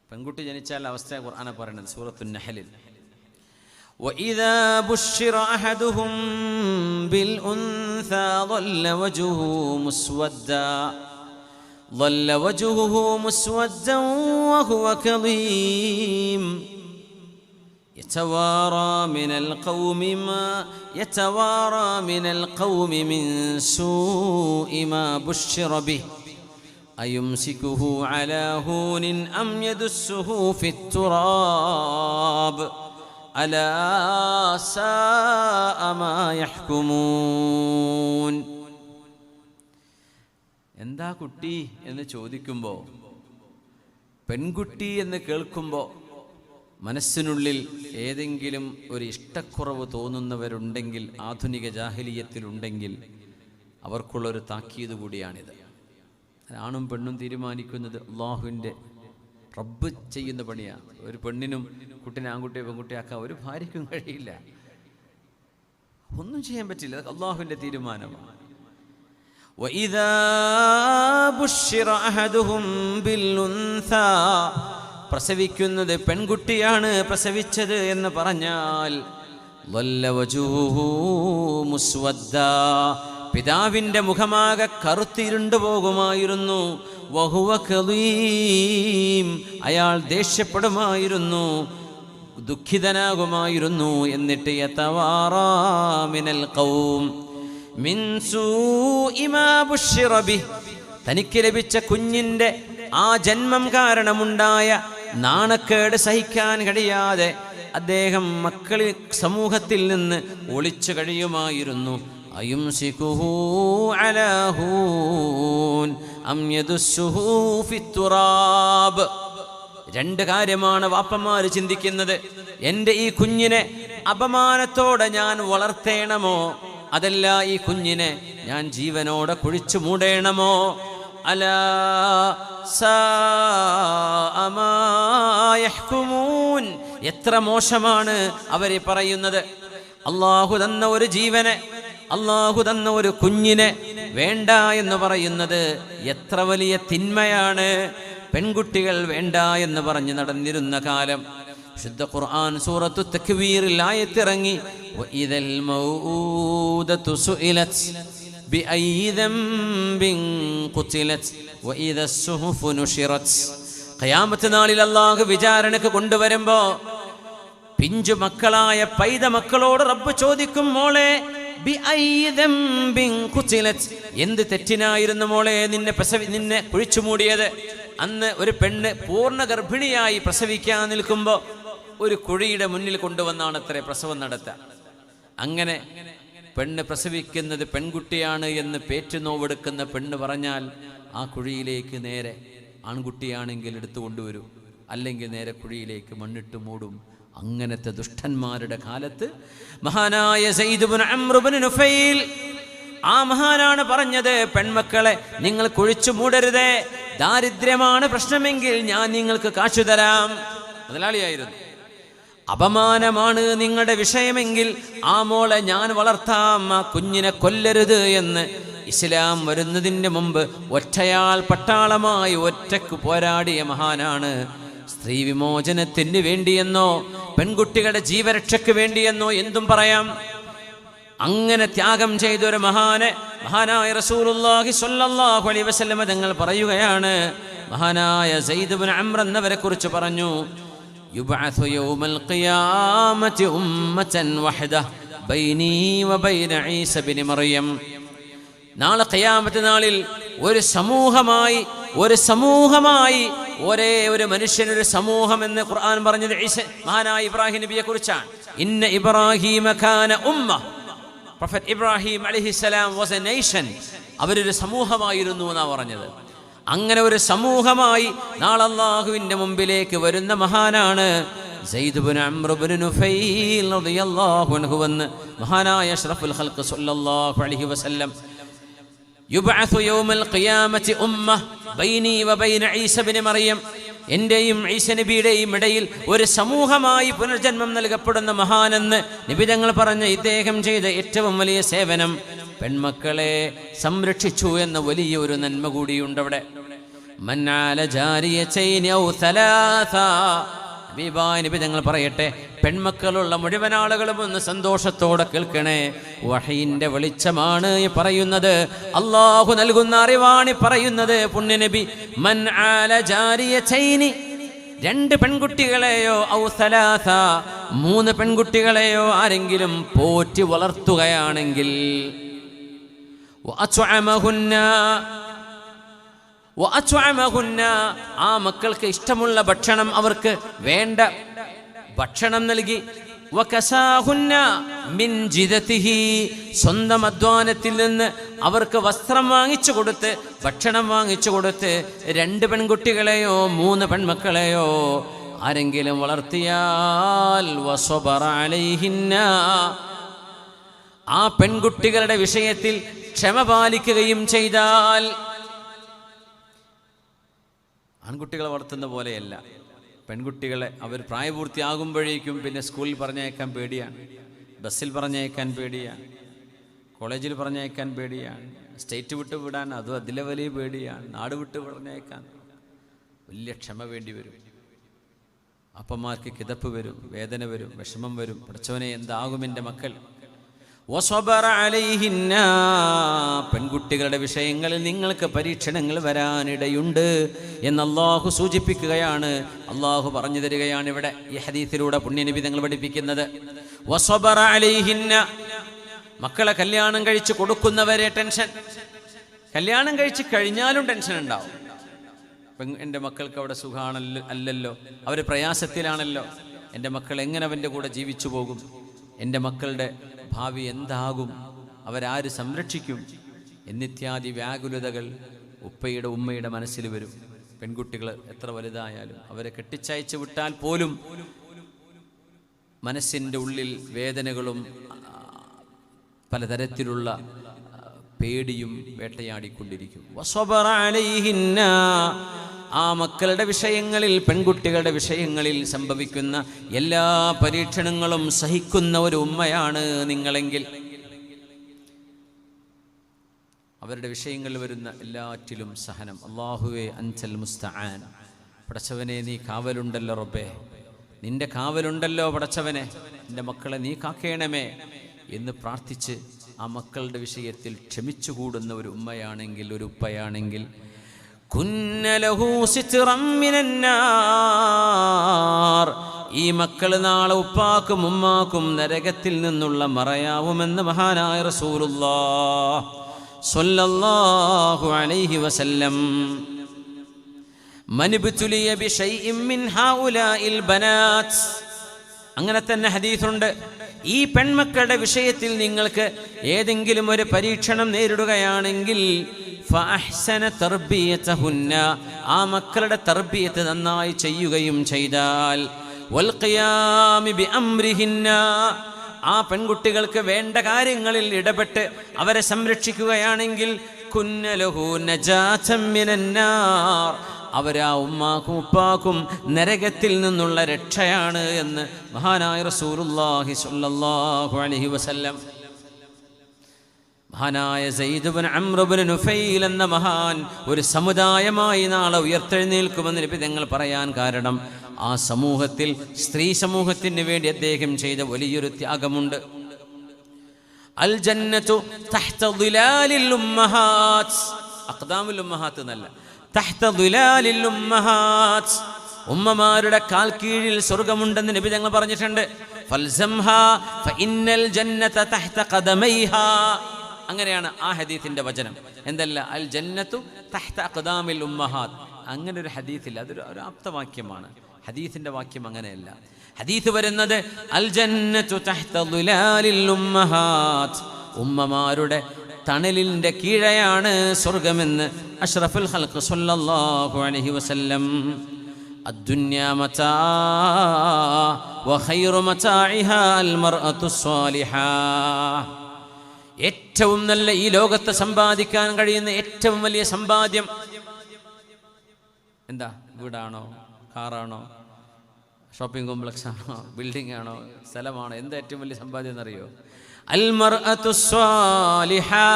പെൺകുട്ടി ജനിച്ചാൽ അവസ്ഥ ഖുർആൻ പറയുന്നത് സൂറത്തുൻ നഹ്ലിൽ. وإذا بشر أحدهم بالأنثى ظل وجهه مسودا وهو كظيم يتوارى من القوم من سوء ما بشر به أيمسكه على هون أم يدسه في التراب ألا ساء ما يحكمون. എന്താ കുട്ടി എന്ന് ചോദിക്കുമ്പോൾ, പെൺകുട്ടി എന്ന് കേൾക്കുമ്പോൾ മനസ്സിനുള്ളിൽ ഏതെങ്കിലും ഒരു ഇഷ്ടക്കുറവ് തോന്നുന്നവരുണ്ടെങ്കിൽ, ആധുനിക ജാഹിലിയത്തിലുണ്ടെങ്കിൽ അവർക്കുള്ളൊരു താക്കീത് കൂടിയാണിത്. ആണും പെണ്ണും തീരുമാനിക്കുന്നത് അള്ളാഹുവിൻ്റെ റബ്ബ് ചെയ്യുന്ന പണിയാണ്. ഒരു പെണ്ണിനും കുട്ടിനെ ആൺകുട്ടിയെ പെൺകുട്ടിയാക്കാൻ ഒരു ഭാര്യയ്ക്കും കഴിയില്ല, ഒന്നും ചെയ്യാൻ പറ്റില്ല. അതൊക്കെ അള്ളാഹുവിൻ്റെ തീരുമാനമാണ്. وَإِذَا بُشِّرَ أَحَدُهُمْ بِالْأُنْثَى, പ്രസവിക്കുന്നത് പെൺകുട്ടിയാണ് പ്രസവിച്ചത് എന്ന് പറഞ്ഞാൽ ظَلَّ وَجْهُهُ مُسْوَدًّا, പിതാവിൻ്റെ മുഖമാകെ കറുത്തിരുണ്ടു പോകുമായിരുന്നു. വഹുവ കദീം, അയാൾ ദേഷ്യപ്പെടുമായിരുന്നു, ദുഃഖിതനാകുമായിരുന്നു. എന്നിട്ട് യതവാറാ മിനൽ ഖൗം മിൻ സൂഇ മാ ബുശ്ശിറ ബിഹി, തനിക്ക് ലഭിച്ച കുഞ്ഞിൻ്റെ ആ ജന്മം കാരണമുണ്ടായ നാണക്കേട് സഹിക്കാൻ കഴിയാതെ അദ്ദേഹം മക്കളിൽ സമൂഹത്തിൽ നിന്ന് ഒളിച്ചു കഴിയുമായിരുന്നു. അയുംസികുഹു അലാ ഹൂൻ അം യദുസ്സുഹു ഫിത്തുറാബ്. രണ്ട് കാര്യമാണ് വാപ്പമാർ ചിന്തിക്കുന്നത്. എൻ്റെ ഈ കുഞ്ഞിനെ അപമാനത്തോടെ ഞാൻ വളർത്തേണമോ, അതല്ല ഈ കുഞ്ഞിനെ ഞാൻ ജീവനോടെ കുഴിച്ചു മൂടേണമോ? അലാ സാഅ മാ യഹ്കുമൂൻ. എത്ര മോശമാണ് അവരെ പറയുന്നത്. അള്ളാഹു തന്ന ഒരു ജീവനെ, അള്ളാഹു തന്ന ഒരു കുഞ്ഞിനെ വേണ്ട എന്ന് പറയുന്നത് എത്ര വലിയ തിന്മയാണ്. പെൺകുട്ടികൾ വേണ്ട എന്ന് പറഞ്ഞ് നടന്നിരുന്ന കാലം. ശുദ്ധ ഖുർആൻ സൂറത്തു തക്വീറിൽ ആയത്തിറങ്ങി, വഇദൽ മൗഊദതു സുഇലത് ബിഅയ്യി ദംബിൻ ഖുതിലത് വഇദസ് സുഹുഫു നുശിറത്. ഖിയാമത്ത് നാളിൽ അല്ലാഹു വിചാരണക്ക് കൊണ്ടുവരുമ്പോ പിഞ്ചു മക്കളായ പൈത മക്കളോട് റബ്ബ് ചോദിക്കും, മോളെ ബിഅയ്യി ദംബിൻ ഖുതിലത്, എന്ത് തെറ്റിനായിരുന്നു മോളെ നിന്നെ കുഴിച്ചു മൂടിയത്? അന്ന് ഒരു പെണ്ണ് പൂർണ്ണ ഗർഭിണിയായി പ്രസവിക്കാൻ നിൽക്കുമ്പോൾ ഒരു കുഴിയുടെ മുന്നിൽ കൊണ്ടുവന്നാണ് അത്രേ പ്രസവം നടത്തുക. അങ്ങനെ പെണ്ണ് പ്രസവിക്കുന്നത് പെൺകുട്ടിയാണ് എന്ന് പേറ്റുനോവെടുക്കുന്ന പെണ്ണ് പറഞ്ഞാൽ ആ കുഴിയിലേക്ക് നേരെ ആൺകുട്ടിയാണെങ്കിൽ എടുത്തു കൊണ്ടുവരും, അല്ലെങ്കിൽ നേരെ കുഴിയിലേക്ക് മണ്ണിട്ട് മൂടും. അങ്ങനത്തെ ദുഷ്ടന്മാരുടെ കാലത്ത് മഹാനായ സയ്യിദ് ഇബ്നു അംർ ഇബ്നു നുഫൈൽ, ആ മഹാനാണ് പറഞ്ഞത്, പെൺമക്കളെ നിങ്ങൾ കുഴിച്ചു മൂടരുതേ, ദാരിദ്ര്യമാണ് പ്രശ്നമെങ്കിൽ ഞാൻ നിങ്ങൾക്ക് കാശു തരാം. മുതലാളിയായിരുന്നു. അപമാനമാണ് നിങ്ങളുടെ വിഷയമെങ്കിൽ ആ മോളെ ഞാൻ വളർത്താം, ആ കുഞ്ഞിനെ കൊല്ലരുത് എന്ന് ഇസ്ലാം വരുന്നതിന് മുമ്പ് ഒറ്റയാൾ പട്ടാളമായി ഒറ്റക്ക് പോരാടിയ മഹാനാണ്. സ്ത്രീ വിമോചനത്തിന് വേണ്ടിയെന്നോ പെൺകുട്ടികളുടെ ജീവരക്ഷയ്ക്ക് വേണ്ടിയെന്നോ എന്തും പറയാം. അങ്ങനെ ത്യാഗം ചെയ്തൊരു മഹാനായ റസൂലുള്ളാഹി സ്വല്ലല്ലാഹു അലൈഹി വസല്ലം തങ്ങൾ പറയുകയാണ്, മഹാനായ സയ്യിദ് ഇബ്നു അംർ എന്നവരെ കുറിച്ച് പറഞ്ഞു, യുബ്അസു യൗമൽ ഖിയാമത്തി ഉമ്മതൻ വഹദ ബൈനി വബൈന ഈസ ഇബ്നു മറിയം. നാളെ ഖിയാമത്ത് നാളിൽ ഒരു സമൂഹമായി ഒരേ ഒരു മനുഷ്യൻ, ഒരു സമൂഹം എന്ന് ഖുർആൻ പറഞ്ഞത് മഹാനായ ഇബ്രാഹിം നബിയെ കുറിച്ചാണ്. ഇന്ന ഇബ്രാഹീമ കാന ഉമ്മ. പ്രൊഫറ്റ് ഇബ്രാഹിം അലൈഹിസ്സലാം വാസ് എ നേഷൻ. അവരൊരു സമൂഹമായിരുന്നു എന്നാണ് പറഞ്ഞത്. അങ്ങനെ ഒരു സമൂഹമായി നാളെ അല്ലാഹുവിൻ്റെ മുമ്പിലേക്ക് വരുന്ന മഹാനാണ് സയ്യിദ് ഇബ്നു അംർ ഇബ്നു നുഫൈൽ റളിയല്ലാഹു അൻഹു എന്ന് മഹാനായ അഷ്റഫുൽ ഖൽഖ് സ്വല്ലല്ലാഹു അലൈഹി വസല്ലം. യുബ്അസു യൗമൽ ഖിയാമത്തി ഉമ്മ ബൈനി വബൈന ഈസ ഇബ്നു മറിയം. എൻ്റെയും ഈസ നബിയുടെയും ഇടയിൽ ഒരു സമൂഹമായി പുനർജന്മം നൽകപ്പെടുന്ന മഹാനെന്ന് നബി തങ്ങൾ പറഞ്ഞ ഇദ്ദേഹം ചെയ്ത ഏറ്റവും വലിയ സേവനം പെൺമക്കളെ സംരക്ഷിച്ചു എന്ന വലിയ ഒരു നന്മ കൂടിയുണ്ട് അവിടെ. മന്നാല ജാരിയതൈനി ഔ സലാസ. നബി തങ്ങൾ പറയട്ടെ, പെൺമക്കളുള്ള മുഴുവൻ ആളുകളും ഒന്ന് സന്തോഷത്തോടെ കേൾക്കണേ. വഹയിന്റെ വെളിച്ചമാണ് ഈ പറയുന്നത്, അല്ലാഹു നൽകുന്ന അറിവാണ് പറയുന്നത്. പുണ്യനബി മൻ ആല ജാരിയതൈനി, രണ്ട് പെൺകുട്ടികളെയോ ഔ സലാസ, മൂന്ന് പെൺകുട്ടികളെയോ ആരെങ്കിലും പോറ്റി വളർത്തുകയാണെങ്കിൽ, ആ മക്കൾക്ക് ഇഷ്ടമുള്ള ഭക്ഷണം, അവർക്ക് വേണ്ട ഭക്ഷണം നൽകി, സ്വന്തം അധ്വാനത്തിൽ നിന്ന് അവർക്ക് വസ്ത്രം വാങ്ങിച്ചു കൊടുത്ത്, ഭക്ഷണം വാങ്ങിച്ചു കൊടുത്ത്, രണ്ട് പെൺകുട്ടികളെയോ മൂന്ന് പെൺമക്കളെയോ ആരെങ്കിലും വളർത്തിയാൽ വസബറ അലൈഹിന്ന, ആ പെൺകുട്ടികളുടെ വിഷയത്തിൽ ക്ഷമ പാലിക്കുകയും ചെയ്താൽ, ആൺകുട്ടികളെ വളർത്തുന്ന പോലെയല്ല. പെൺകുട്ടികളെ അവർ പ്രായപൂർത്തിയാകുമ്പോഴേക്കും പിന്നെ സ്കൂളിൽ പറഞ്ഞയക്കാൻ പേടിയാണ്, ബസ്സിൽ പറഞ്ഞയക്കാൻ പേടിയാണ്, കോളേജിൽ പറഞ്ഞയക്കാൻ പേടിയാണ്, സ്റ്റേറ്റ് വിട്ട് വിടാൻ അതും അതിലെ വലിയ പേടിയാണ്, നാട് വിട്ട് പറഞ്ഞയക്കാൻ വലിയ ക്ഷമ വേണ്ടി വരും. അപ്പന്മാർക്ക് കിതപ്പ് വരും, വേദന വരും, വിഷമം വരും. പഠിച്ചവനെ എന്താകും എൻ്റെ മക്കൾ. വസബറ അലൈഹിന്ന, പെൺകുട്ടികളുടെ വിഷയങ്ങളിൽ നിങ്ങൾക്ക് പരീക്ഷണങ്ങൾ വരാനിടയുണ്ട് എന്ന് അല്ലാഹു സൂചിപ്പിക്കുകയാണ്. അല്ലാഹു പറഞ്ഞു തരികയാണ് ഇവിടെ ഈ ഹദീസിലൂടെ പുണ്യനബി തങ്ങൾ പഠിപ്പിക്കുന്നത്. വസബറ അലൈഹിന്ന, മക്കളെ കല്യാണം കഴിച്ച് കൊടുക്കുന്നവരെ ടെൻഷൻ, കല്യാണം കഴിച്ച് കഴിഞ്ഞാലും ടെൻഷൻ ഉണ്ടാവും. എൻ്റെ മക്കൾക്ക് അവിടെ സുഖാണല്ലോ അല്ലല്ലോ, അവർ പ്രയാസത്തിലാണല്ലോ. എൻ്റെ മക്കൾ എങ്ങനെ അവൻ്റെ കൂടെ ജീവിച്ചു പോകും, എൻ്റെ മക്കളുടെ ഭാവി എന്താകും, അവരാര് സംരക്ഷിക്കും എന്നിത്യാദി വ്യാകുലതകൾ ഉപ്പയുടെ ഉമ്മയുടെ മനസ്സിൽ വരും. പെൺകുട്ടികൾ എത്ര വലുതായാലും അവരെ കെട്ടിച്ചയച്ച് വിട്ടാൽ പോലും മനസ്സിൻ്റെ ഉള്ളിൽ വേദനകളും പലതരത്തിലുള്ള പേടിയും വേട്ടയാടിക്കൊണ്ടിരിക്കും. ആ മക്കളുടെ വിഷയങ്ങളിൽ, പെൺകുട്ടികളുടെ വിഷയങ്ങളിൽ സംഭവിക്കുന്ന എല്ലാ പരീക്ഷണങ്ങളും സഹിക്കുന്ന ഒരു ഉമ്മയാണ് നിങ്ങളെങ്കിൽ, അവരുടെ വിഷയങ്ങളിൽ വരുന്ന എല്ലാറ്റിലും സഹനം. അല്ലാഹുവേ അൻതൽ മുസ്തആൻ, പടച്ചവനെ നീ കാവലുണ്ടല്ലോ റബ്ബേ, നിന്റെ കാവലുണ്ടല്ലോ പടച്ചവനെ, എൻ്റെ മക്കളെ നീ കാക്കേണമേ എന്ന് പ്രാർത്ഥിച്ച് ആ മക്കളുടെ വിഷയത്തിൽ ക്ഷമിച്ചുകൂടുന്ന ഒരു ഉമ്മയാണെങ്കിൽ, ഒരു ഉപ്പയാണെങ്കിൽ, കുന്നലഹു സിത്റം മിനന്നാർ, ഈ മക്കൾ നാളെ ഉപ്പാക്കും ഉമ്മാക്കും നരകത്തിൽ നിന്നുള്ള മറയാവുമെന്ന് മഹാനായ റസൂലുള്ളാഹ് സ്വല്ലല്ലാഹു അലൈഹി വസല്ലം. മൻബുതുലിയ ബിശൈഇൻ മിൻ ഹൗലാഇൽ ബനാത്ത്, അങ്ങനെ തന്നെ ഹദീസുണ്ട്. ഈ പെൺമക്കളുടെ വിഷയത്തിൽ നിങ്ങൾക്ക് ഏതെങ്കിലും ഒരു പരീക്ഷണം നേരിടുകയാണെങ്കിൽ ഫഅഹ്സന തർബിയതഹുന്ന, ആ മക്കളുടെ തർബിയത്ത് നന്നായി ചെയ്യുകയും ചെയ്താൽ, വൽ ഖിയാമി ബിഅംരിഹിന്ന, ആ പെൺകുട്ടികൾക്ക് വേണ്ട കാര്യങ്ങളിൽ ഇടപെട്ട് അവരെ സംരക്ഷിക്കുകയാണെങ്കിൽ, കുന്നലഹു നജാതൻ മിനന്നാർ, അവരാ ഉമ്മാക്കും ഉപ്പാക്കും നരകത്തിൽ നിന്നുള്ള രക്ഷയാണ് എന്ന് മഹാനായ റസൂലുള്ളാഹി സ്വല്ലല്ലാഹു അലൈഹി വസല്ലം. മഹാനായ സയ്യിദ് ഇബ്നു അംർ ഇബ്നു നുഫൈൽ എന്ന മഹാൻ ഒരു സമുദായമായി നാളെ ഉയർത്തെഴുന്നേൽക്കുമെന്ന് നബി തങ്ങൾ പറയാൻ കാരണം, ആ സമൂഹത്തിൽ, സ്ത്രീ സമൂഹത്തിന് വേണ്ടി അദ്ദേഹം ചെയ്ത വലിയൊരു ത്യാഗമുണ്ട്. അൽ ജന്നത്തു തഹ്ത ദിലാലിൽ ഉമ്മഹാത്ത്, അഖ്ദാമുൽ ഉമ്മഹാത്ത് എന്നല്ല, തഹ്ത ദിലാലിൽ ഉമ്മഹാത്ത്, ഉമ്മമാരുടെ കാൽ കീഴിൽ സ്വർഗ്ഗമുണ്ടെന്ന് നബി തങ്ങൾ പറഞ്ഞിട്ടുണ്ട്. ഫൽസംഹാ ഫഇന്നൽ ജന്നത തഹ്ത ഖദമൈഹാ, അങ്ങനെയാണ് ആ ഹദീസിന്റെ വചനം. എന്തല്ല, അൽ ജന്നത്തു തഹ്ത അഖ്ദാമിൽ ഉമ്മഹാത്ത്, അങ്ങനെ ഒരു ഹദീസില്ല, അതൊരു ആപ്തവാക്യമാണ്. ഹദീസിന്റെ വാക്യം അങ്ങനെയല്ല. ഹദീസ് വരുന്നത് അൽ ജന്നത്തു തഹ്ത ദിലാലിൽ ഉമ്മഹാത്ത്, ഉമ്മമാരുടെ തണലിന്റെ കീഴെയാണ് സ്വർഗ്ഗമെന്ന് അഷ്റഫുൽ ഖൽഖ് സ്വല്ലല്ലാഹു അലൈഹി വസല്ലം. അദ്ദുന്യാ മതാ വഖൈറു മതാഇഹാ അൽ മർഅതു സ്വാലിഹാ, ഏറ്റവും നല്ല ഈ ലോകത്ത് സമ്പാദിക്കാൻ കഴിയുന്ന ഏറ്റവും വലിയ സമ്പാദ്യം എന്താ? വീടാണോ, കാറാണോ, ഷോപ്പിംഗ് കോംപ്ലക്സ് ആണോ, ബിൽഡിംഗ് ആണോ, സ്ഥലമാണോ? എന്താ ഏറ്റവും വലിയ സമ്പാദ്യം എന്നറിയോ? അൽ മർഅതു സ്വാലിഹാ,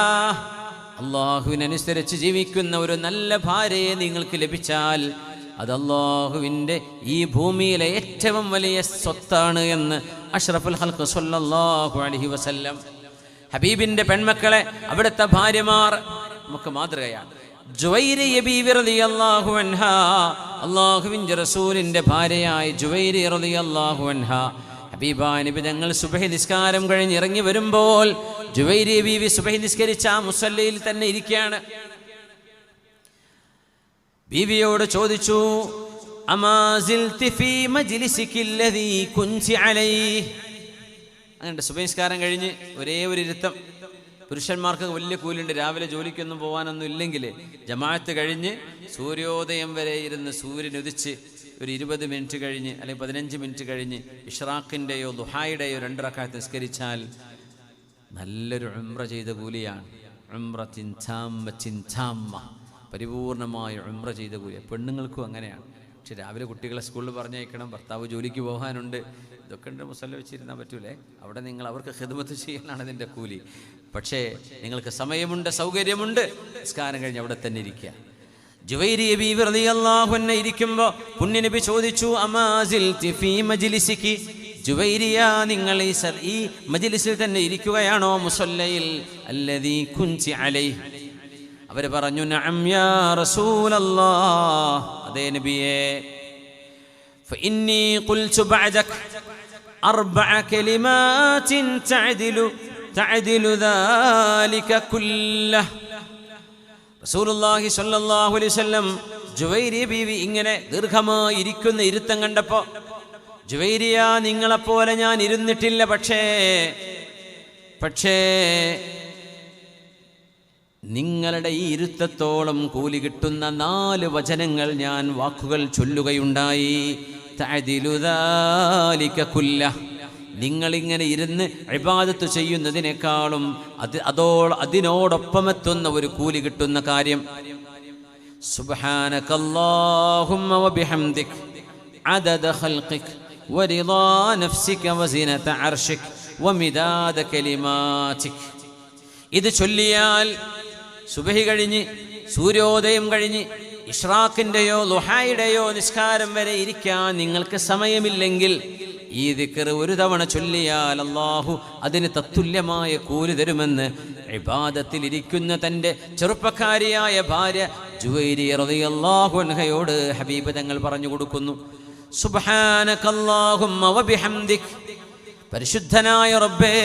അല്ലാഹുവിനനുസരിച്ച് ജീവിക്കുന്ന ഒരു നല്ല ഭാര്യയെ നിങ്ങൾക്ക് ലഭിച്ചാൽ അത് അല്ലാഹുവിൻ്റെ ഈ ഭൂമിയിലെ ഏറ്റവും വലിയ സ്വത്താണ് എന്ന് അഷ്റഫുൽ ഖൽഖ് സ്വല്ലല്ലാഹു അലൈഹി വസല്ലം. ഹബീബിന്റെ പെൺമക്കളെ, അവിടുത്തെ ഭാര്യമാർ നമുക്ക് മാതൃകയാണ്. ജുവൈരിയ ബീവി റളിയല്ലാഹു അൻഹാ, അല്ലാഹുവിൻ്റെ റസൂലിന്റെ ഭാര്യയായ ജുവൈരി റളിയല്ലാഹു അൻഹാ, ഹബീബായ നബി തങ്ങൾ സുബ്ഹി നിസ്കാരം കഴിഞ്ഞ് ഇറങ്ങി വരുമ്പോൾ ജുവൈരിയ ബീവി സുബ്ഹി നിസ്കരിച്ച ആ മുസല്ലയിൽ തന്നെ ഇരിക്കുകയാണ്. ബീവിയോട് ചോദിച്ചു, അമാ സിൽതി ഫീ മജ്ലിസികി അല്ലദീ കുൻതി അലൈഹി, അങ്ങനെ സുബ്ഹി നിസ്കാരം കഴിഞ്ഞ് ഒരേ ഒരു ഇരുത്തം. പുരുഷന്മാർക്ക് വലിയ കൂലുണ്ട്, രാവിലെ ജോലിക്കൊന്നും പോകാനൊന്നും ഇല്ലെങ്കിൽ ജമാഅത്ത് കഴിഞ്ഞ് സൂര്യോദയം വരെ ഇരുന്ന് സൂര്യൻ ഉദിച്ച് ഒരു 20 മിനിറ്റ് കഴിഞ്ഞ് അല്ലെങ്കിൽ 15 മിനിറ്റ് കഴിഞ്ഞ് ഇഷ്റാഖിൻ്റെയോ ദുഹായുടെയോ 2 റക്അത്ത് നിസ്കരിച്ചാൽ നല്ലൊരു ഉംറ ചെയ്ത കൂലിയാണ്. ഉംറത്തിൻ താമ്മത്തിൻ താമ്മ, പരിപൂർണമായ ഉംറ ചെയ്ത കൂലി. പെണ്ണുങ്ങൾക്കും അങ്ങനെയാണ്. പക്ഷെ രാവിലെ കുട്ടികളെ സ്കൂളിൽ പറഞ്ഞയക്കണം, ഭർത്താവ് ജോലിക്ക് പോകാനുണ്ട്, ഇതൊക്കെ ഉണ്ട്. മുസല്ല വെച്ചിരുന്നാൽ പറ്റൂലേ? അവിടെ നിങ്ങൾ അവർക്ക് ഖിദ്മത്ത് ചെയ്യാനാണ് ഇതിൻ്റെ കൂലി. പക്ഷേ നിങ്ങൾക്ക് സമയമുണ്ട്, സൗകര്യമുണ്ട്, നിസ്കാരം കഴിഞ്ഞ് അവിടെ തന്നെ ഇരിക്കുക. ജുവൈരിയ ബീവി റളിയല്ലാഹു അൻഹ ഇരിക്കുമ്പോൾ പുണ്യനബി ചോദിച്ചു, അമാ സിൽതി ഫീ മജ്ലിസികി, ജുവൈരിയ നിങ്ങൾ ഈ മജ്ലിസിൽ തന്നെ ഇരിക്കുകയാണോ, മുസല്ലയിൽ അല്ലദീ കുൻതി അലൈഹി? അവർ പറഞ്ഞു, നഅം യാ റസൂലല്ലാഹ്, അതേ നബിയേ. ഫഇന്നി ഖുൽതു ബഅദക 4 കലിമാത്തിൻ തഅദിലു ദാലിക കുല്ലഹ്. റസൂലുള്ളാഹി സ്വല്ലല്ലാഹു അലൈഹി വസല്ലം ജുവൈരിയ ബീവി ഇങ്ങനെ ദീർഘമായി ഇരിക്കുന്ന ഇരുത്തം കണ്ടപ്പോൾ ജുവൈരിയ, നിങ്ങളെപ്പോലെ ഞാൻ ഇരുന്നിട്ടില്ല, പക്ഷേ നിങ്ങളുടെ ഈ ഇരുത്തത്തോളം കൂലി കിട്ടുന്ന 4 വചനങ്ങൾ ഞാൻ വാക്കുകൾ ചൊല്ലുകയുണ്ടായി. തഅദിലു ദാലിക കുല്ല, നിങ്ങളിങ്ങനെ ഇരുന്ന് ഇബാദത്ത് ചെയ്യുന്നതിനേക്കാളും അതിനോടൊപ്പമെത്തുന്ന ഒരു കൂലി കിട്ടുന്ന കാര്യം. സുബ്ഹാനകല്ലാഹുമ്മ വബിഹംദിക് അദദ ഖൽഖിക് വറിദാ നഫ്സിക വസിനത അർശിക് വമിദാദ കലിമാതിക്. ഇത് ചൊല്ലിയാൽ സുബഹി കഴിഞ്ഞ് സൂര്യോദയം കഴിഞ്ഞ് ഇഷ്റാഖിൻ്റെയോ ളുഹായുടെയോ നിസ്കാരം വരെ ഇരിക്കാൻ നിങ്ങൾക്ക് സമയമില്ലെങ്കിൽ ഈ ദിക്ർ ഒരു തവണ ചൊല്ലിയാൽ അല്ലാഹു അതിന് തത്തുല്യമായ കൂലി തരുമെന്ന് ഇബാദത്തിൽ ഇരിക്കുന്ന തൻ്റെ ചെറുപ്പക്കാരിയായ ഭാര്യ ജുവൈരി റളിയല്ലാഹു അൻഹയോട് ഹബീബ് തങ്ങൾ പറഞ്ഞു കൊടുക്കുന്നു. സുബ്ഹാനകല്ലാഹുമ്മ വബിഹംദിക്, പരിശുദ്ധനായ റബ്ബേ,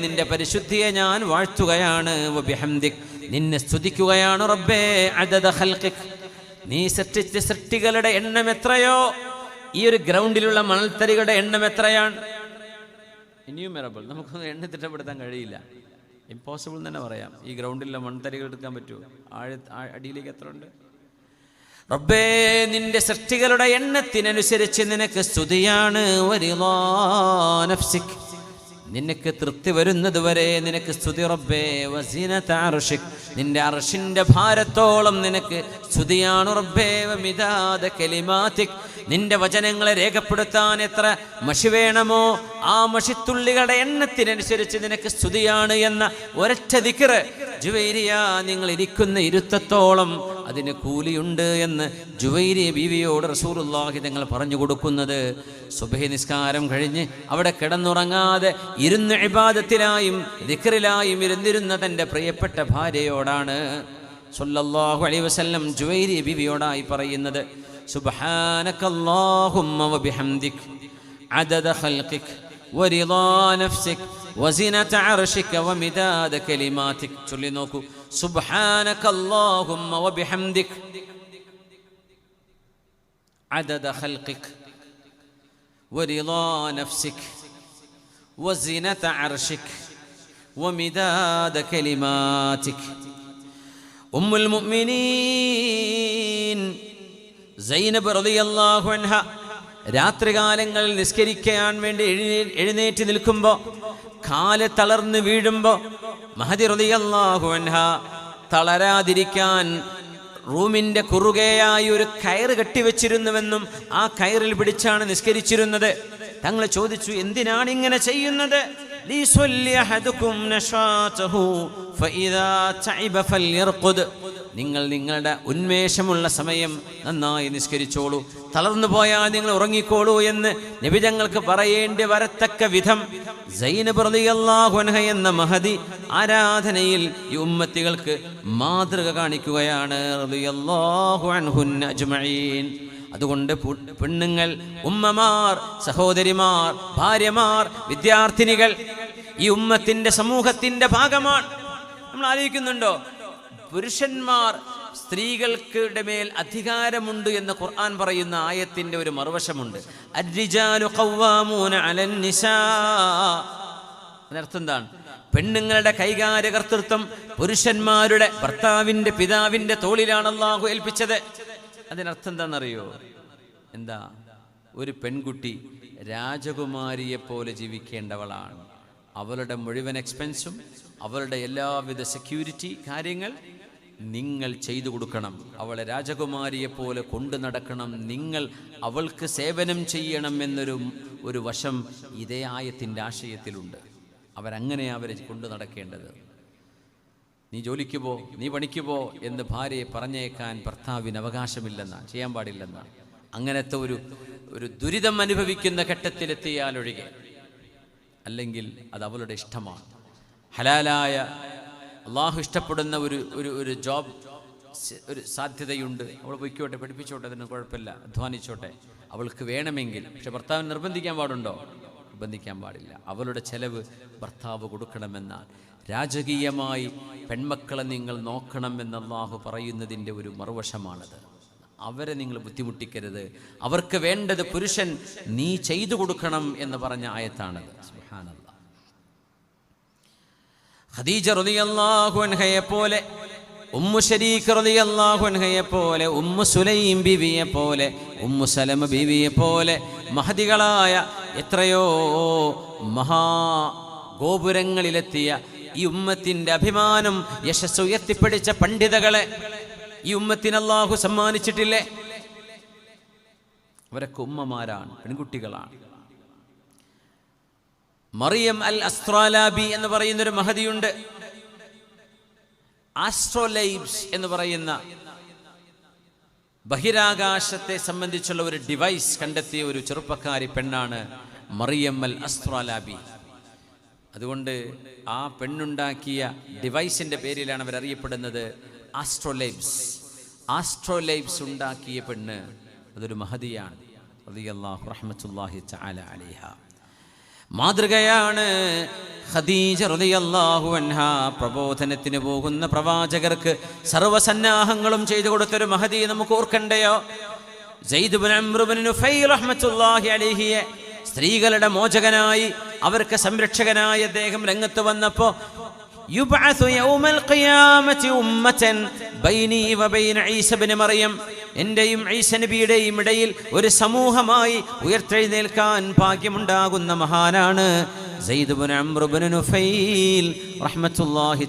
നിന്റെ പരിശുദ്ധിയെ ഞാൻ വാഴ്ത്തുകയാണ്. വബിഹംദിക്, നിന്നെ സ്തുതിക്കുകയാണ് റബ്ബേ. അദദ ഖൽഖിക്, നീ സൃഷ്ടിച്ച സൃഷ്ടികളുടെ എണ്ണം എത്രയോ, ഈ ഒരു ഗ്രൗണ്ടിലുള്ള മണൽത്തരികളുടെ എണ്ണം എത്രയാണ്? ഇൻയൂമറബിൾ, നമുക്കൊന്നും എണ്ണ തിട്ടപ്പെടുത്താൻ കഴിയില്ല. ഇമ്പോസിബിൾ തന്നെ പറയാം. ഈ ഗ്രൗണ്ടിലുള്ള മൺതരികൾ എടുക്കാൻ പറ്റുമോ? അടിയിലേക്ക് എത്ര ഉണ്ട് റബ്ബേ? നിന്റെ സൃഷ്ടികളുടെ എണ്ണത്തിനനുസരിച്ച് നിനക്ക് സ്തുതിയാണ്. വറിദാ നഫ്സിക്, നിനക്ക് തൃപ്തി വരുന്നത് വരെ നിനക്ക് സ്തുതി റബ്ബേ. വസിനത അർശിക്, നിന്റെ അർശിന്റെ ഭാരത്തോളം നിനക്ക് സ്തുതിയാണ് റബ്ബേ. വമിദാദ കലിമാതിക്, നിന്റെ വചനങ്ങളെ രേഖപ്പെടുത്താൻ എത്ര മഷി വേണമോ ആ മഷിത്തുള്ളികളുടെ എണ്ണത്തിനനുസരിച്ച് നിനക്ക് സ്തുതിയാണ് എന്ന ഒരൊറ്റ ദിക്ർ. ജുവൈരിയ, നിങ്ങൾ ഇരിക്കുന്ന ഇരുത്തത്തോളം അതിന് കൂലിയുണ്ട് എന്ന് ജുവൈരിയ ബീവിയോട് റസൂലുള്ളാഹി തങ്ങൾ പറഞ്ഞു കൊടുക്കുന്നത് സുബ്ഹി നിസ്കാരം കഴിഞ്ഞ് അവിടെ കിടന്നുറങ്ങാതെ ഇരുന്ന് ഇബാദത്തിലായും ദിക്റിലായും ഇരുന്നിരുന്ന തൻ്റെ പ്രിയപ്പെട്ട ഭാര്യയോടാണ് സ്വല്ലല്ലാഹു അലൈഹി വസല്ലം ജുവൈരിയ ബീവിയോടായി പറയുന്നത്. സുബ്ഹാനകല്ലാഹുമ്മ വബിഹംദിക് അദദ ഖൽഖിക് വറിദാ നഫ്സിക് വസിനത അർശിക വമിദാദ കലിമാതിക്. ചൊല്ലി നോക്കൂ. സുബ്ഹാനകല്ലാഹുമ്മ വബിഹംദിക് അദദ ഖൽഖിക് വറിദാ നഫ്സിക് വസിനത അർശിക് വമിദാദ കലിമാതിക്. ഉമ്മുൽ മുഅ്മിനീൻ സൈനബ് റളിയല്ലാഹു അൻഹ രാത്രികാലങ്ങളിൽ നിസ്കരിക്കാൻ വേണ്ടി എഴുന്നേറ്റ് നിൽക്കുമ്പോൾ കാല് തളർന്ന് വീഴുമ്പോൾ മഹദി റളിയല്ലാഹു അൻഹ തളരാതിരിക്കാൻ റൂമിൻ്റെ കുറുകയായി ഒരു കയറ് കെട്ടിവെച്ചിരുന്നുവെന്നും ആ കയറിൽ പിടിച്ചാണ് നിസ്കരിച്ചിരുന്നത്. തങ്ങൾ ചോദിച്ചു, എന്തിനാണ് ഇങ്ങനെ ചെയ്യുന്നത്? നിങ്ങൾ നിങ്ങളുടെ ഉന്മേഷമുള്ള സമയം നന്നായി നിസ്കരിച്ചോളൂ, തളർന്നു പോയാൽ നിങ്ങൾ ഉറങ്ങിക്കോളൂ എന്ന് നബി തങ്ങൾക്ക് പറയേണ്ടി വരത്തക്ക വിധം സൈനബ് റളിയല്ലാഹു അൻഹ എന്ന മഹദി ആരാധനയിൽ ഈ ഉമ്മത്തികൾക്ക് മാതൃക കാണിക്കുകയാണ്. റളിയല്ലാഹു അൻഹുന്ന അജ്മഈൻ. അതുകൊണ്ട് പെണ്ണുങ്ങൾ, ഉമ്മമാർ, സഹോദരിമാർ, ഭാര്യമാർ, വിദ്യാർത്ഥിനികൾ ഈ ഉമ്മത്തിന്റെ സമൂഹത്തിന്റെ ഭാഗമാണ്. നമ്മൾ ആലോചിക്കുന്നുണ്ടോ? പുരുഷന്മാർ സ്ത്രീകൾക്കുടെ മേൽ അധികാരമുണ്ട് എന്ന് ഖുർആൻ പറയുന്ന ആയത്തിന്റെ ഒരു മറുവശമുണ്ട്. അർരിജാലു ഖവ്വാമൂന അലൻ നിസാ. അതിനർത്ഥം എന്താണ്? പെണ്ണുങ്ങളുടെ കൈകാര്യകർത്തൃത്വം പുരുഷന്മാരുടെ ഭർത്താവിന്റെ പിതാവിന്റെ തോളിലാണ് അല്ലാഹു ഏൽപ്പിച്ചത്. അതിനർത്ഥം എന്താണെന്നറിയോ? എന്താ? ഒരു പെൺകുട്ടി രാജകുമാരിയെ പോലെ ജീവിക്കേണ്ടവളാണ്. അവളുടെ മുഴുവൻ എക്സ്പെൻസും അവളുടെ എല്ലാവിധ സെക്യൂരിറ്റി കാര്യങ്ങൾ നിങ്ങൾ ചെയ്തു കൊടുക്കണം. അവളെ രാജകുമാരിയെ പോലെ കൊണ്ടു നടക്കണം. നിങ്ങൾ അവൾക്ക് സേവനം ചെയ്യണം എന്നൊരു വശം ഇതേ ആയത്തിൻ്റെ ആശയത്തിലുണ്ട്. അവരങ്ങനെയാണ് അവരെ കൊണ്ടു നടക്കേണ്ടത്. നീ ജോലിക്ക് പോ, നീ പണിക്ക് പോ എന്ന് ഭാര്യയെ പറഞ്ഞേക്കാൻ ഭർത്താവിന് അവകാശമില്ലെന്നാണ്, ചെയ്യാൻ പാടില്ലെന്നാണ്. അങ്ങനത്തെ ഒരു ദുരിതം അനുഭവിക്കുന്ന ഘട്ടത്തിലെത്തിയാലൊഴികെ, അല്ലെങ്കിൽ അത് അവളുടെ ഇഷ്ടമാണ്. ഹലാലായ അള്ളാഹു ഇഷ്ടപ്പെടുന്ന ഒരു ജോബ് ഒരു സാധ്യതയുണ്ട്. അവൾ പൊയ്ക്കോട്ടെ, പഠിപ്പിച്ചോട്ടെ, അതിന് കുഴപ്പമില്ല, അധ്വാനിച്ചോട്ടെ, അവൾക്ക് വേണമെങ്കിൽ. പക്ഷെ ഭർത്താവിന് നിർബന്ധിക്കാൻ പാടുണ്ടോ? നിർബന്ധിക്കാൻ പാടില്ല. അവളുടെ ചെലവ് ഭർത്താവ് കൊടുക്കണമെന്നാണ്. രാജകീയമായി പെൺമക്കളെ നിങ്ങൾ നോക്കണമെന്ന് അല്ലാഹു പറയുന്നതിൻ്റെ ഒരു മറുവശമാണത്. അവരെ നിങ്ങൾ ബുദ്ധിമുട്ടിക്കരുത്, അവർക്ക് വേണ്ടത് പുരുഷൻ നീ ചെയ്തു കൊടുക്കണം എന്ന് പറഞ്ഞ ആയത്താണത്. സുബ്ഹാനല്ലാഹ്. ഖദീജ റളിയല്ലാഹു അൻഹയെ പോലെ, ഉമ്മു ശരീഖ് റളിയല്ലാഹു അൻഹയെ പോലെ, ഉമ്മു സുലൈം ബീവിയെ പോലെ, ഉമ്മു സലമ ബീവിയെ പോലെ മഹദികളായ എത്രയോ മഹാ ഗോപുരങ്ങളിലെത്തിയ ഈ ഉമ്മത്തിൻ്റെ അഭിമാനം യശസ് ഉയർത്തിപ്പിടിച്ച പണ്ഡിതകളെ ഈ ഉമ്മത്തിന് അല്ലാഹു സമ്മാനിച്ചിട്ടില്ലേ? അവരൊക്കെ ഉമ്മമാരാണ്, പെൺകുട്ടികളാണ്. മറിയം അൽ അസ്ത്രാലാബി എന്ന് പറയുന്നൊരു മഹദിയുണ്ട്. ആസ്ട്രോലൈബ്സ് എന്ന് പറയുന്ന ബഹിരാകാശത്തെ സംബന്ധിച്ചുള്ള ഒരു ഡിവൈസ് കണ്ടെത്തിയ ഒരു ചെറുപ്പക്കാരി പെണ്ണാണ് മറിയം അൽ അസ്ത്രാലാബി. അതുകൊണ്ട് ആ പെണ്ണുണ്ടാക്കിയ ഡിവൈസിൻ്റെ പേരിലാണ് അവരറിയപ്പെടുന്നത് ആസ്ട്രോലൈബ്സ്. ആസ്ട്രോലൈബ്സ് ഉണ്ടാക്കിയ പെണ്ണ് അതൊരു മഹദിയാണ്. റളിയല്ലാഹു റഹ്മത്തുള്ളാഹി തആല അലൈഹ. മാതൃകയാണ് ഖദീജ റളിയല്ലാഹു അൻഹാ. പ്രബോധനത്തിന് പോകുന്ന പ്രവാചകർക്ക് സർവ്വസന്നാഹങ്ങളും ചെയ്തു കൊടുത്തൊരു മഹദി നമുക്ക് ഓർക്കണ്ടയോ? സയ്യിദ് ഇബ്നു അംർ ഇബ്നു നുഫൈൽ റഹ്മത്തുള്ളാഹി അലൈഹിയെ സ്ത്രീകളുടെ മോചകനായി, അവർക്ക് സംരക്ഷകനായി അദ്ദേഹം രംഗത്ത് വന്നപ്പോൾ യുബ്അസു യൗമൽ ഖിയാമത്തി ഉമ്മതൻ ബൈനി വബൈന ഈസ ഇബ്നു മറിയം, എന്റെയും ഈസ നബിയുടെയും ഇടയിൽ ഒരു സമൂഹമായി ഉയർത്തെഴുന്നേൽക്കാൻ ഭാഗ്യമുണ്ടാകുന്ന മഹാനാണ് സയ്യിദ് ഇബ്നു അംർ ഇബ്നു നുഫൈൽ റഹ്മത്തുള്ളാഹി